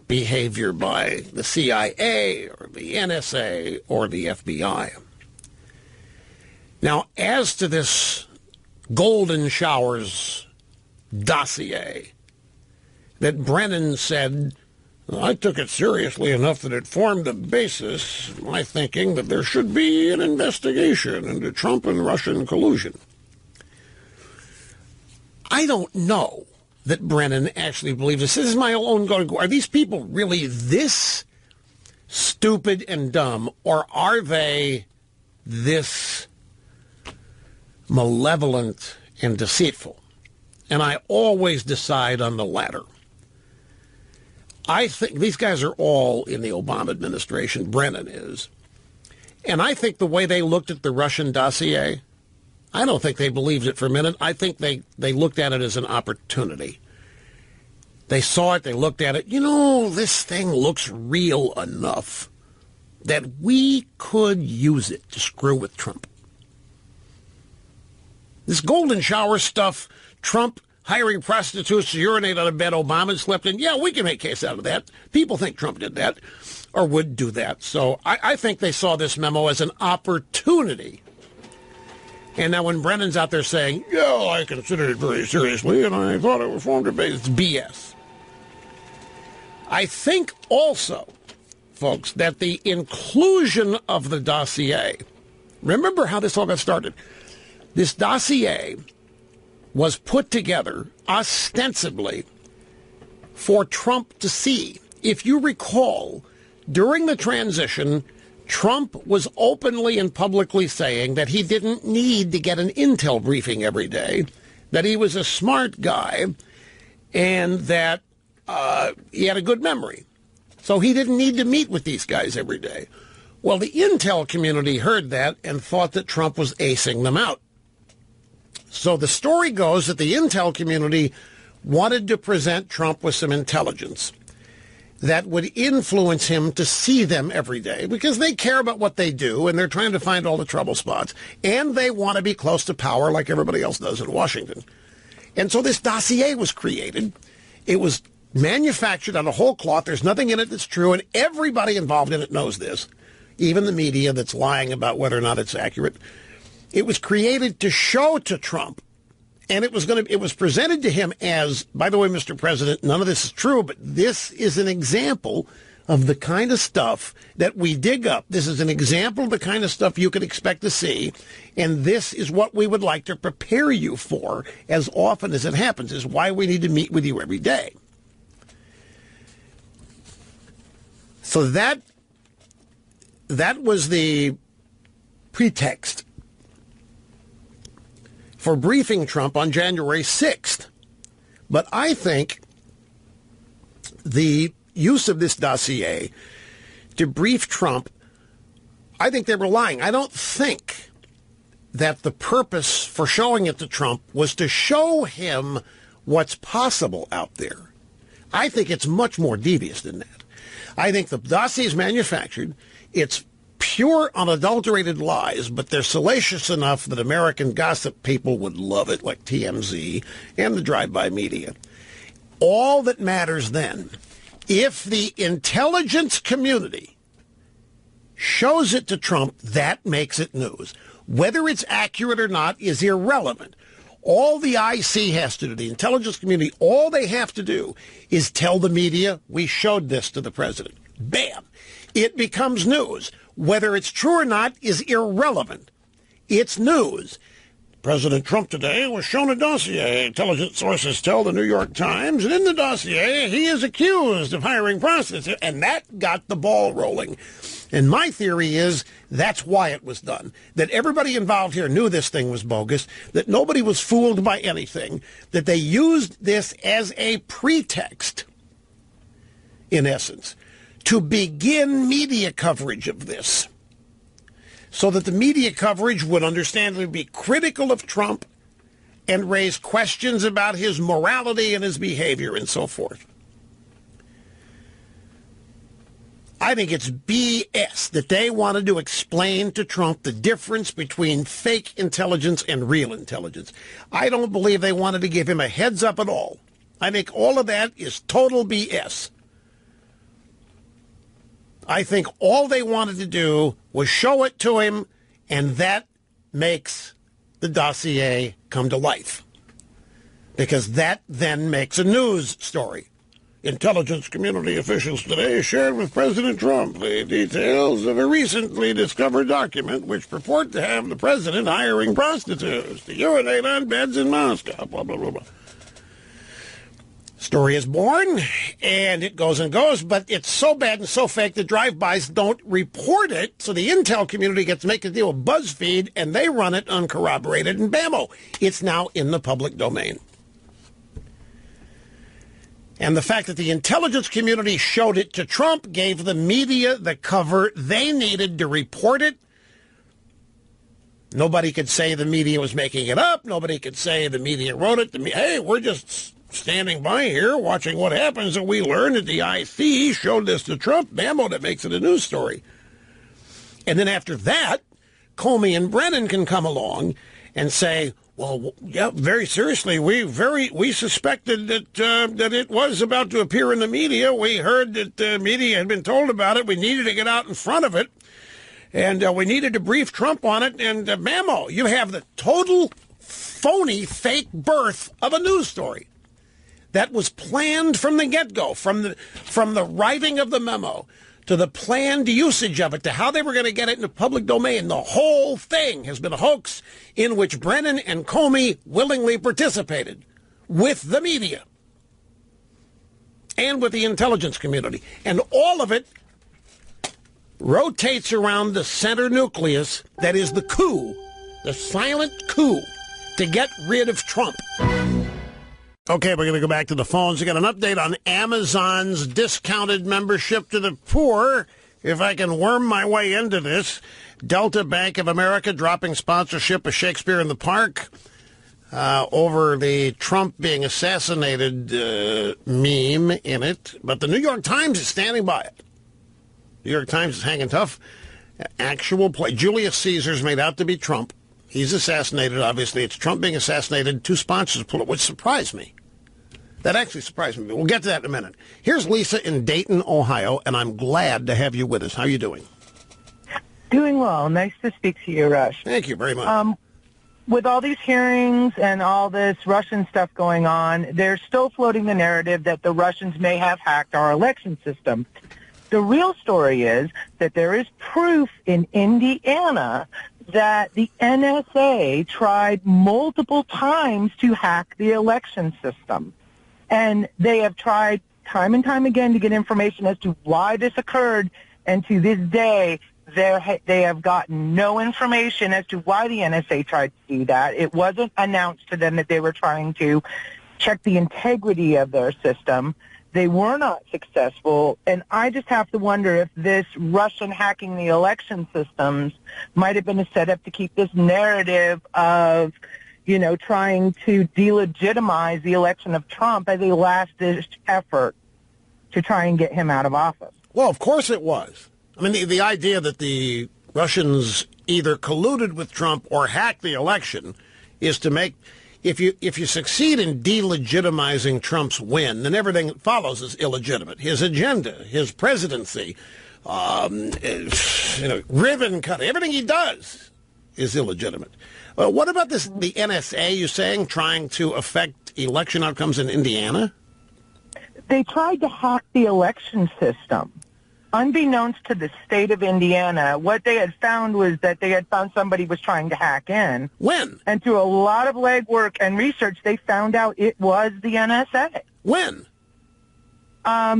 behavior by the CIA or the NSA or the FBI. Now, as to this Golden Showers dossier that Brennan said, I took it seriously enough that it formed the basis of my thinking that there should be an investigation into Trump and Russian collusion. I don't know that Brennan actually believes this. This is my own going. Are these people really this stupid and dumb, or are they this malevolent and deceitful? And I always decide on the latter. I think these guys are all in the Obama administration. Brennan is. And I think the way they looked at the Russian dossier, I don't think they believed it for a minute. I think they looked at it as an opportunity. They saw it, they looked at it. You know, this thing looks real enough that we could use it to screw with Trump. This golden shower stuff, Trump hiring prostitutes to urinate on a bed Obama slept in, yeah, we can make a case out of that. People think Trump did that or would do that. So I think they saw this memo as an opportunity. And now when Brennan's out there saying, yeah, I considered it very seriously and I thought it was formed a base, it's BS. I think also, folks, that the inclusion of the dossier, remember how this all got started. This dossier was put together ostensibly for Trump to see. If you recall, during the transition, Trump was openly and publicly saying that he didn't need to get an intel briefing every day, that he was a smart guy, and that he had a good memory. So he didn't need to meet with these guys every day. Well, the intel community heard that and thought that Trump was acing them out. So the story goes that the intel community wanted to present Trump with some intelligence that would influence him to see them every day because they care about what they do and they're trying to find all the trouble spots and they want to be close to power like everybody else does in Washington. And so this dossier was created. It was manufactured out of whole cloth. There's nothing in it that's true, and everybody involved in it knows this, even the media that's lying about whether or not it's accurate. It was created to show to Trump, and it was presented to him as, by the way, Mr. President, none of this is true, but this is an example of the kind of stuff that we dig up. This is an example of the kind of stuff you could expect to see, and this is what we would like to prepare you for as often as it happens, is why we need to meet with you every day. So that was the pretext for briefing Trump on January 6th. But I think the use of this dossier to brief Trump, I think they were lying. I don't think that the purpose for showing it to Trump was to show him what's possible out there. I think it's much more devious than that. I think the dossier is manufactured. It's pure, unadulterated lies, but they're salacious enough that American gossip people would love it, like TMZ and the drive-by media. All that matters then, if the intelligence community shows it to Trump, that makes it news. Whether it's accurate or not is irrelevant. All the IC has to do, the intelligence community, all they have to do is tell the media, we showed this to the president. Bam! It becomes news. Whether it's true or not is irrelevant. It's news. President Trump today was shown a dossier. Intelligence sources tell the New York Times, and in the dossier, he is accused of hiring prostitutes. And that got the ball rolling. And my theory is that's why it was done. That everybody involved here knew this thing was bogus, that nobody was fooled by anything, that they used this as a pretext, in essence, to begin media coverage of this, so that the media coverage would understandably be critical of Trump and raise questions about his morality and his behavior and so forth. I think it's BS that they wanted to explain to Trump the difference between fake intelligence and real intelligence. I don't believe they wanted to give him a heads up at all. I think all of that is total BS. I think all they wanted to do was show it to him, and that makes the dossier come to life. Because that then makes a news story. Intelligence community officials today shared with President Trump the details of a recently discovered document which purport to have the president hiring prostitutes to urinate on beds in Moscow, blah, blah, blah, blah. Story is born, and it goes and goes, but it's so bad and so fake that drive-bys don't report it, so the intel community gets to make a deal with BuzzFeed, and they run it uncorroborated, and bammo, it's now in the public domain. And the fact that the intelligence community showed it to Trump gave the media the cover they needed to report it, Nobody could say the media was making it up. Nobody could say the media wrote it. Hey, we're just standing by here watching what happens, and we learned that the IC showed this to Trump memo that makes it a news story. And then after that, Comey and Brennan can come along and say, well, yeah, very seriously, we suspected that it was about to appear in the media. We heard that the media had been told about it. We needed to get out in front of it, and we needed to brief Trump on it. And memo, you have the total phony, fake birth of a news story that was planned from the get-go, from the writing of the memo to the planned usage of it, to how they were going to get it into public domain. The whole thing has been a hoax in which Brennan and Comey willingly participated with the media and with the intelligence community. And all of it rotates around the center nucleus that is the coup, the silent coup to get rid of Trump. Okay, we're going to go back to the phones. We got an update on Amazon's discounted membership to the poor. If I can worm my way into this, Delta Bank of America dropping sponsorship of Shakespeare in the Park over the Trump being assassinated meme in it. But the New York Times is standing by it. New York Times is hanging tough. Actual play. Julius Caesar's made out to be Trump. He's assassinated, obviously. It's Trump being assassinated. Two sponsors pull it, which surprised me. That actually surprised me. We'll get to that in a minute. Here's Lisa in Dayton, Ohio, and I'm glad to have you with us. How are you doing? Doing well. Nice to speak to you, Rush. Thank you very much. With all these hearings and all this Russian stuff going on, they're still floating the narrative that the Russians may have hacked our election system. The real story is that there is proof in Indiana that the NSA tried multiple times to hack the election system. And they have tried time and time again to get information as to why this occurred. And to this day, they have gotten no information as to why the NSA tried to do that. It wasn't announced to them that they were trying to check the integrity of their system. They were not successful, and I just have to wonder if this Russian hacking the election systems might have been a setup to keep this narrative of, you know, trying to delegitimize the election of Trump as a last-ditch effort to try and get him out of office. Well, of course it was. I mean, the idea that the Russians either colluded with Trump or hacked the election is to make... If you succeed in delegitimizing Trump's win, then everything that follows is illegitimate. His agenda, his presidency, ribbon cutting, everything he does is illegitimate. Well, what about the NSA, you're saying, trying to affect election outcomes in Indiana? They tried to hack the election system. Unbeknownst to the state of Indiana, what they had found was that they had found somebody was trying to hack in. When? And through a lot of legwork and research, they found out it was the NSA. When?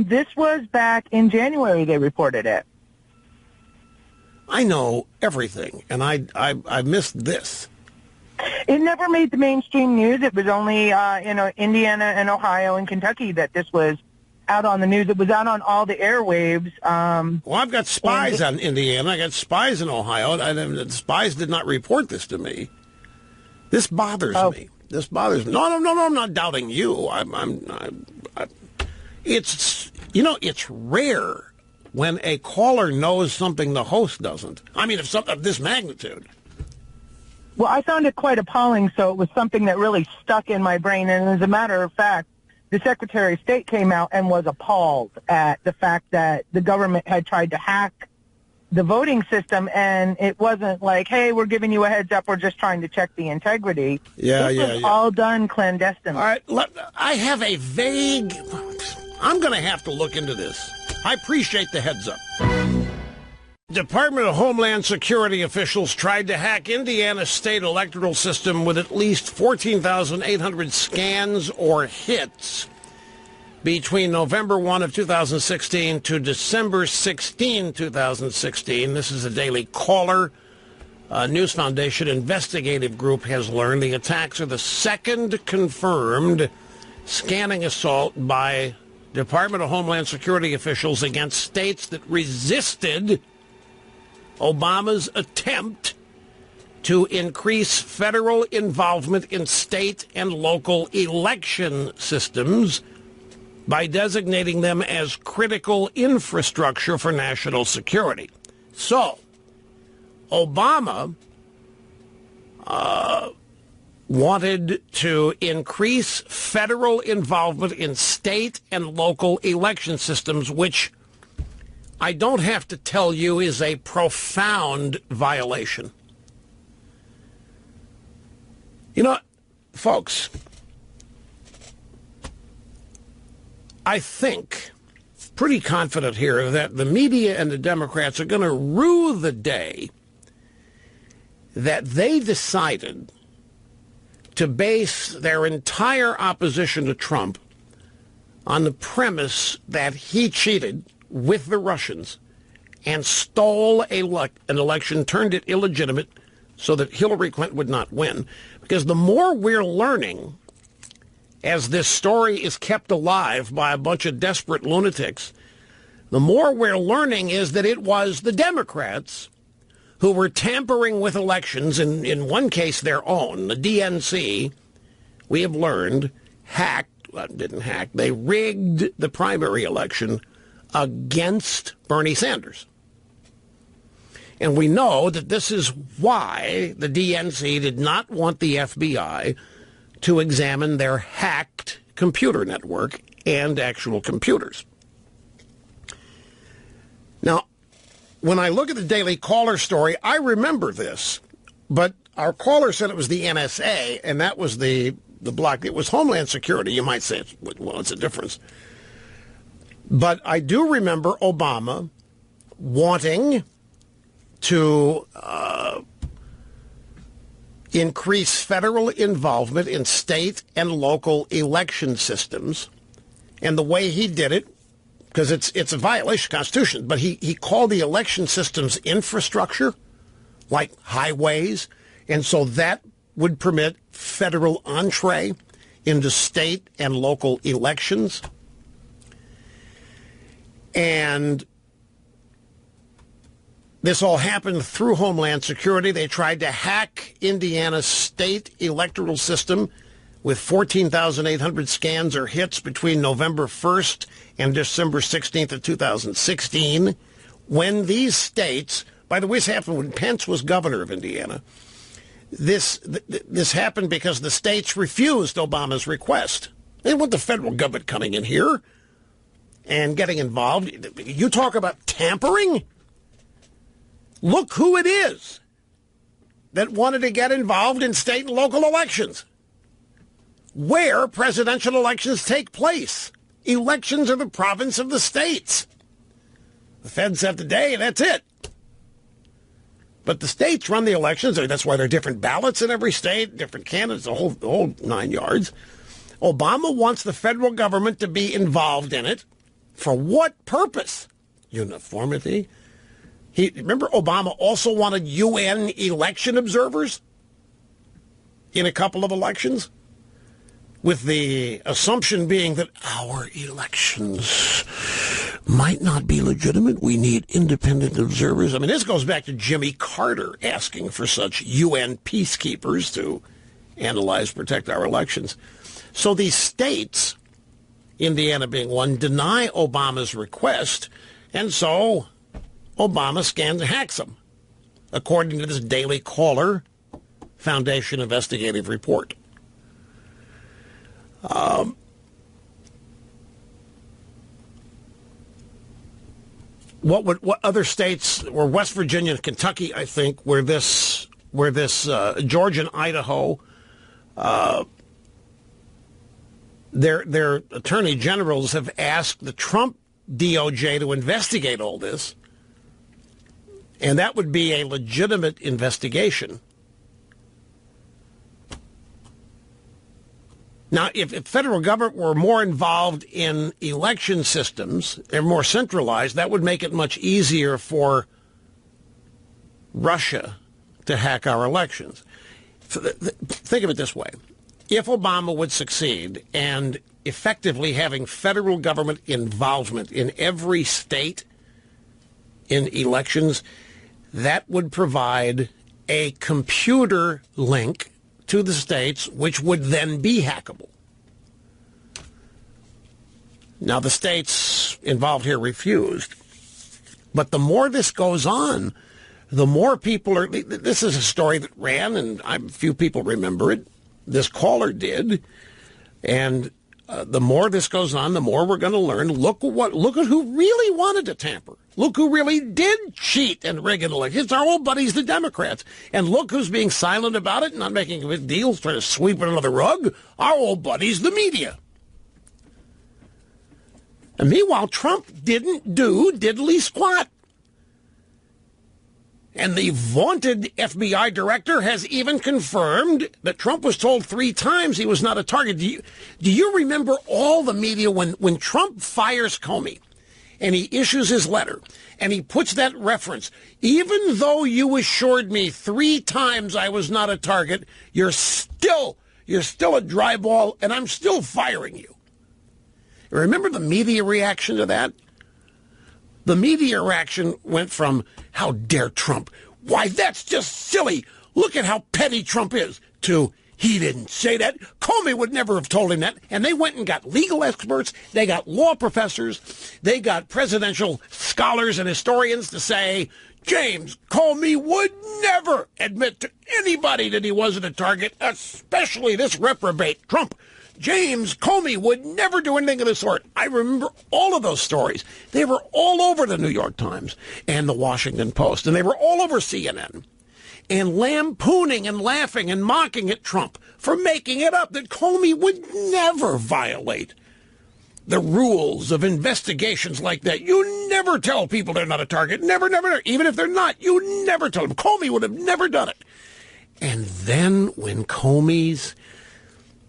This was back in January, they reported it. I know everything, and I missed this. It never made the mainstream news. It was only Indiana and Ohio and Kentucky that this was out on the news. It was out on all the airwaves. Well, I've got spies on Indiana. I got spies in Ohio. The spies did not report this to me. This bothers me. This bothers me. No, I'm not doubting you. It's rare when a caller knows something the host doesn't. I mean, if something of this magnitude. Well, I found it quite appalling, so it was something that really stuck in my brain. And as a matter of fact, the Secretary of State came out and was appalled at the fact that the government had tried to hack the voting system, and it wasn't like, hey, we're giving you a heads up, we're just trying to check the integrity. This was all done clandestinely. All right, I have a vague... I'm going to have to look into this. I appreciate the heads up. Department of Homeland Security officials tried to hack Indiana's state electoral system with at least 14,800 scans or hits between November 1 of 2016 to December 16, 2016. This is a Daily Caller. News Foundation investigative group has learned the attacks are the second confirmed scanning assault by Department of Homeland Security officials against states that resisted Obama's attempt to increase federal involvement in state and local election systems by designating them as critical infrastructure for national security. So, Obama wanted to increase federal involvement in state and local election systems, which I don't have to tell you is a profound violation. You know, folks, I think, pretty confident here, that the media and the Democrats are going to rue the day that they decided to base their entire opposition to Trump on the premise that he cheated with the Russians and stole an election, turned it illegitimate so that Hillary Clinton would not win. Because the more we're learning, as this story is kept alive by a bunch of desperate lunatics, the more we're learning is that it was the Democrats who were tampering with elections, in one case their own. The DNC, we have learned, they rigged the primary election against Bernie Sanders. And we know that this is why the DNC did not want the FBI to examine their hacked computer network and actual computers. Now, when I look at the Daily Caller story, I remember this, but our caller said it was the NSA, and that was the block. It was Homeland Security. You might say, it's a difference. But I do remember Obama wanting to increase federal involvement in state and local election systems, and the way he did it, because it's a violation of the Constitution, but he called the election systems infrastructure, like highways, and so that would permit federal entree into state and local elections. And this all happened through Homeland Security. They tried to hack Indiana's state electoral system with 14,800 scans or hits between November 1st and December 16th of 2016, when these states, by the way, this happened when Pence was governor of Indiana. This happened because the states refused Obama's request. They didn't want the federal government coming in here and getting involved. You talk about tampering? Look who it is that wanted to get involved in state and local elections, where presidential elections take place. Elections are the province of the states. The feds have the day, and that's it. But the states run the elections. That's why there are different ballots in every state, different candidates, the whole 9 yards. Obama wants the federal government to be involved in it. For what purpose? Uniformity. Remember, Obama also wanted UN election observers in a couple of elections, with the assumption being that our elections might not be legitimate. We need independent observers. I mean, this goes back to Jimmy Carter asking for such UN peacekeepers to analyze, protect our elections. So these states, Indiana being one, deny Obama's request, and so Obama scans and hacks them, according to this Daily Caller Foundation investigative report. What other states, or West Virginia and Kentucky, I think, where this Georgia and Idaho, their attorney generals have asked the Trump DOJ to investigate all this, and that would be a legitimate investigation. Now, if the federal government were more involved in election systems and more centralized, that would make it much easier for Russia to hack our elections. Think of it this way. If Obama would succeed and effectively having federal government involvement in every state in elections, that would provide a computer link to the states, which would then be hackable. Now, the states involved here refused. But the more this goes on, the more people are... This is a story that ran, and a few people remember it. This caller did. And the more this goes on, the more we're going to learn. Look at who really wanted to tamper. Look who really did cheat and rig an election. It's our old buddies, the Democrats. And look who's being silent about it, not making a big deal, trying to sweep it under the rug. Our old buddies, the media. And meanwhile, Trump didn't do diddly squat. And the vaunted FBI director has even confirmed that Trump was told 3 times he was not a target. Do you remember all the media when Trump fires Comey and he issues his letter and he puts that reference, even though you assured me 3 times I was not a target, you're still a dry ball and I'm still firing you. Remember the media reaction to that? The media reaction went from, how dare Trump? Why, that's just silly. Look at how petty Trump is, to, he didn't say that. Comey would never have told him that. And they went and got legal experts. They got law professors. They got presidential scholars and historians to say, James Comey would never admit to anybody that he wasn't a target, especially this reprobate Trump. James Comey would never do anything of the sort. I remember all of those stories. They were all over the New York Times and the Washington Post, and they were all over CNN, and lampooning and laughing and mocking at Trump for making it up that Comey would never violate the rules of investigations like that. You never tell people they're not a target. Never, never, never. Even if they're not, you never tell them. Comey would have never done it. And then when Comey's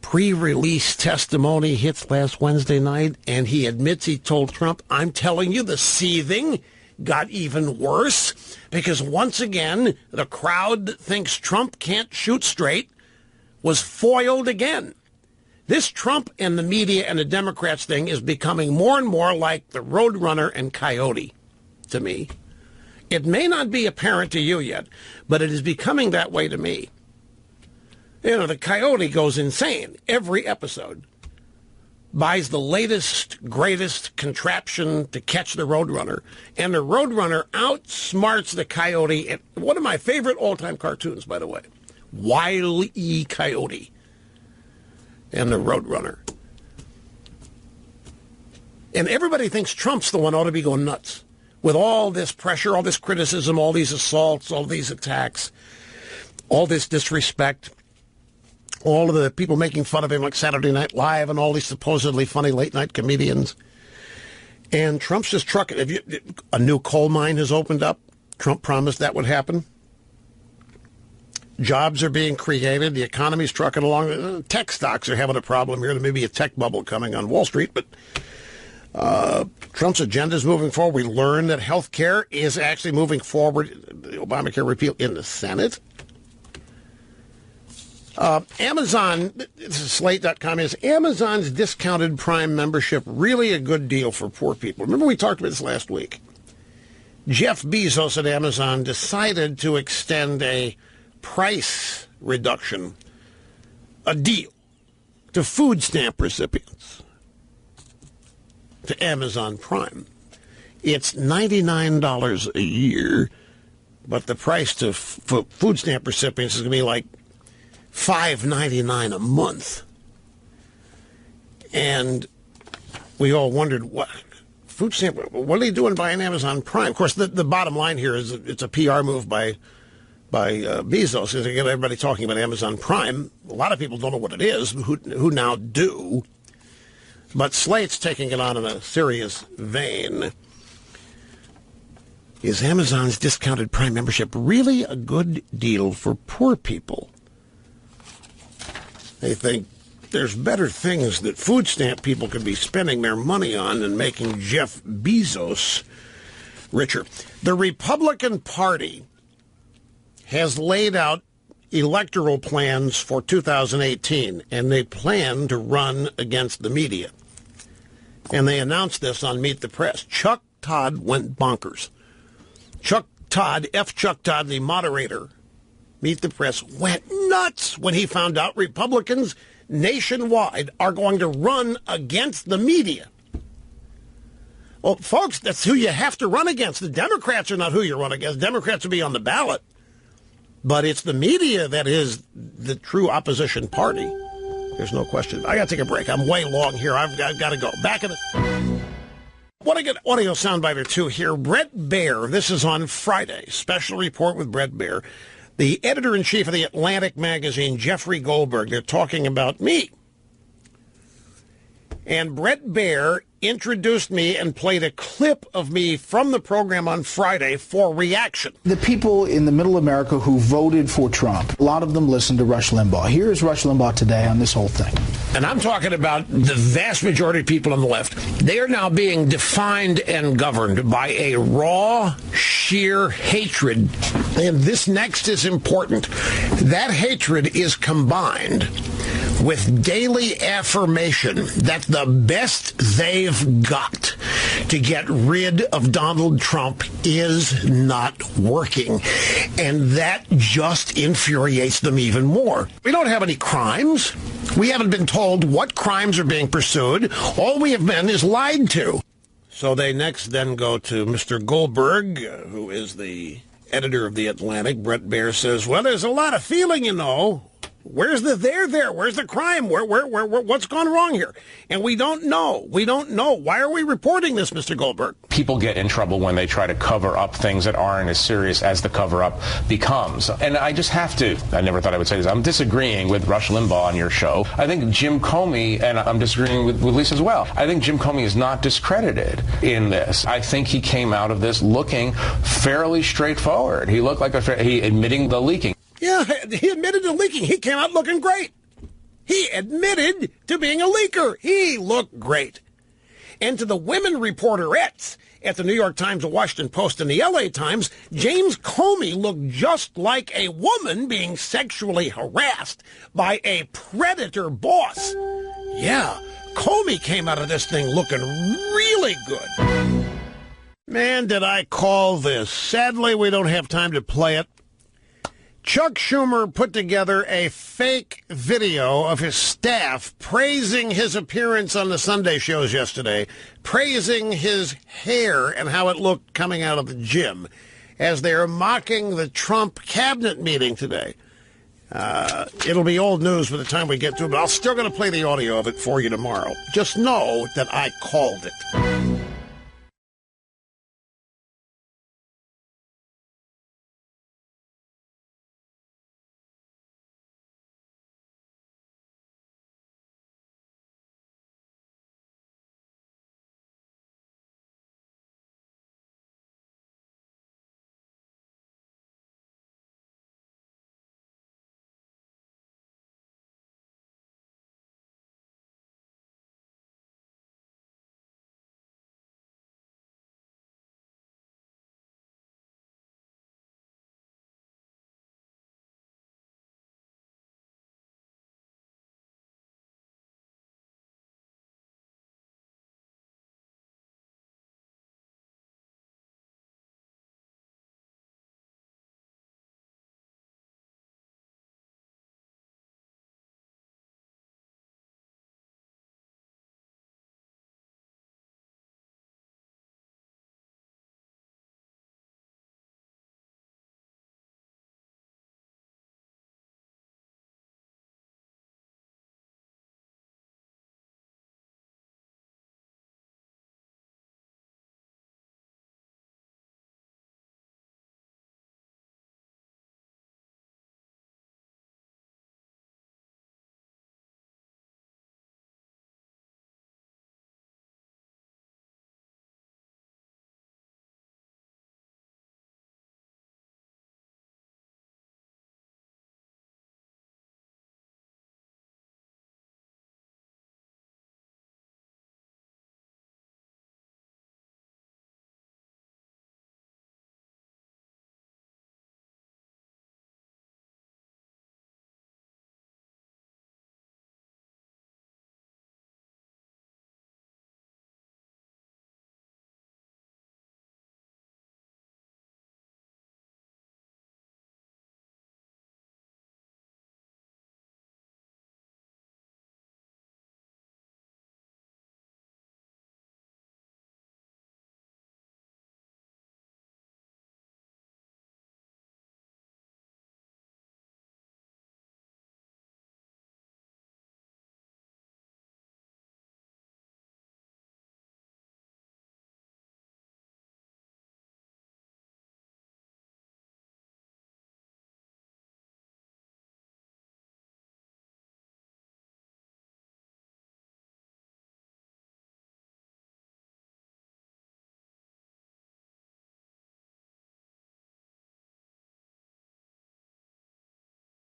pre-release testimony hits last Wednesday night, and he admits he told Trump, I'm telling you, the seething got even worse, because once again, the crowd that thinks Trump can't shoot straight was foiled again. This Trump and the media and the Democrats thing is becoming more and more like the Roadrunner and Coyote to me. It may not be apparent to you yet, but it is becoming that way to me. You know, the coyote goes insane every episode, buys the latest, greatest contraption to catch the Roadrunner, and the Roadrunner outsmarts the coyote. One of my favorite all-time cartoons, by the way, Wile E. Coyote and the Roadrunner. And everybody thinks Trump's the one who ought to be going nuts with all this pressure, all this criticism, all these assaults, all these attacks, all this disrespect. All of the people making fun of him like Saturday Night Live and all these supposedly funny late-night comedians. And Trump's just trucking. A new coal mine has opened up. Trump promised that would happen. Jobs are being created. The economy's trucking along. Tech stocks are having a problem here. There may be a tech bubble coming on Wall Street, but Trump's agenda is moving forward. We learned that health care is actually moving forward. The Obamacare repeal in the Senate. Amazon, this is Slate.com, is Amazon's discounted Prime membership really a good deal for poor people? Remember we talked about this last week. Jeff Bezos at Amazon decided to extend a price reduction, a deal, to food stamp recipients, to Amazon Prime. It's $99 a year, but the price to food stamp recipients is going to be like $5.99 a month. And we all wondered, what food stamp, what are they doing buying Amazon Prime? Of course, the bottom line here is it's a PR move by Bezos, to get everybody talking about Amazon Prime. A lot of people don't know what it is, who now do. But Slate's taking it on in a serious vein. Is Amazon's discounted Prime membership really a good deal for poor people? They think there's better things that food stamp people could be spending their money on than making Jeff Bezos richer. The Republican Party has laid out electoral plans for 2018, and they plan to run against the media. And they announced this on Meet the Press. Chuck Todd went bonkers. Chuck Todd, the moderator Meet the Press, went nuts when he found out Republicans nationwide are going to run against the media. Well, folks, that's who you have to run against. The Democrats are not who you run against. Democrats will be on the ballot. But it's the media that is the true opposition party. There's no question. I got to take a break. I'm way long here. I've got to go. Back in the... Want to get audio soundbite or two here. Bret Baier, this is on Friday. Special report with Bret Baier. The editor-in-chief of the Atlantic magazine, Jeffrey Goldberg, they're talking about me. And Bret Baier introduced me and played a clip of me from the program on Friday for reaction. The people in the middle America who voted for Trump, a lot of them listened to Rush Limbaugh. Here is Rush Limbaugh today on this whole thing. And I'm talking about the vast majority of people on the left. They are now being defined and governed by a raw, sheer hatred. And this next is important. That hatred is combined with daily affirmation that the best they've got to get rid of Donald Trump is not working. And that just infuriates them even more. We don't have any crimes. We haven't been told what crimes are being pursued. All we have been is lied to. So they next then go to Mr. Goldberg, who is the editor of The Atlantic. Bret Baier says, well, there's a lot of feeling, you know. Where's the there? Where's the crime? What's gone wrong here? And we don't know. We don't know. Why are we reporting this, Mr. Goldberg? People get in trouble when they try to cover up things that aren't as serious as the cover-up becomes. And I just have to, I never thought I would say this, I'm disagreeing with Rush Limbaugh on your show. I think Jim Comey, and I'm disagreeing with Lisa as well, I think Jim Comey is not discredited in this. I think he came out of this looking fairly straightforward. He looked like he admitting the leaking. Yeah, he admitted to leaking. He came out looking great. He admitted to being a leaker. He looked great. And to the women reporterettes at the New York Times, the Washington Post, and the LA Times, James Comey looked just like a woman being sexually harassed by a predator boss. Yeah, Comey came out of this thing looking really good. Man, did I call this. Sadly, we don't have time to play it. Chuck Schumer put together a fake video of his staff praising his appearance on the Sunday shows yesterday, praising his hair and how it looked coming out of the gym as they're mocking the Trump cabinet meeting today. It'll be old news by the time we get to it, but I'm still going to play the audio of it for you tomorrow. Just know that I called it.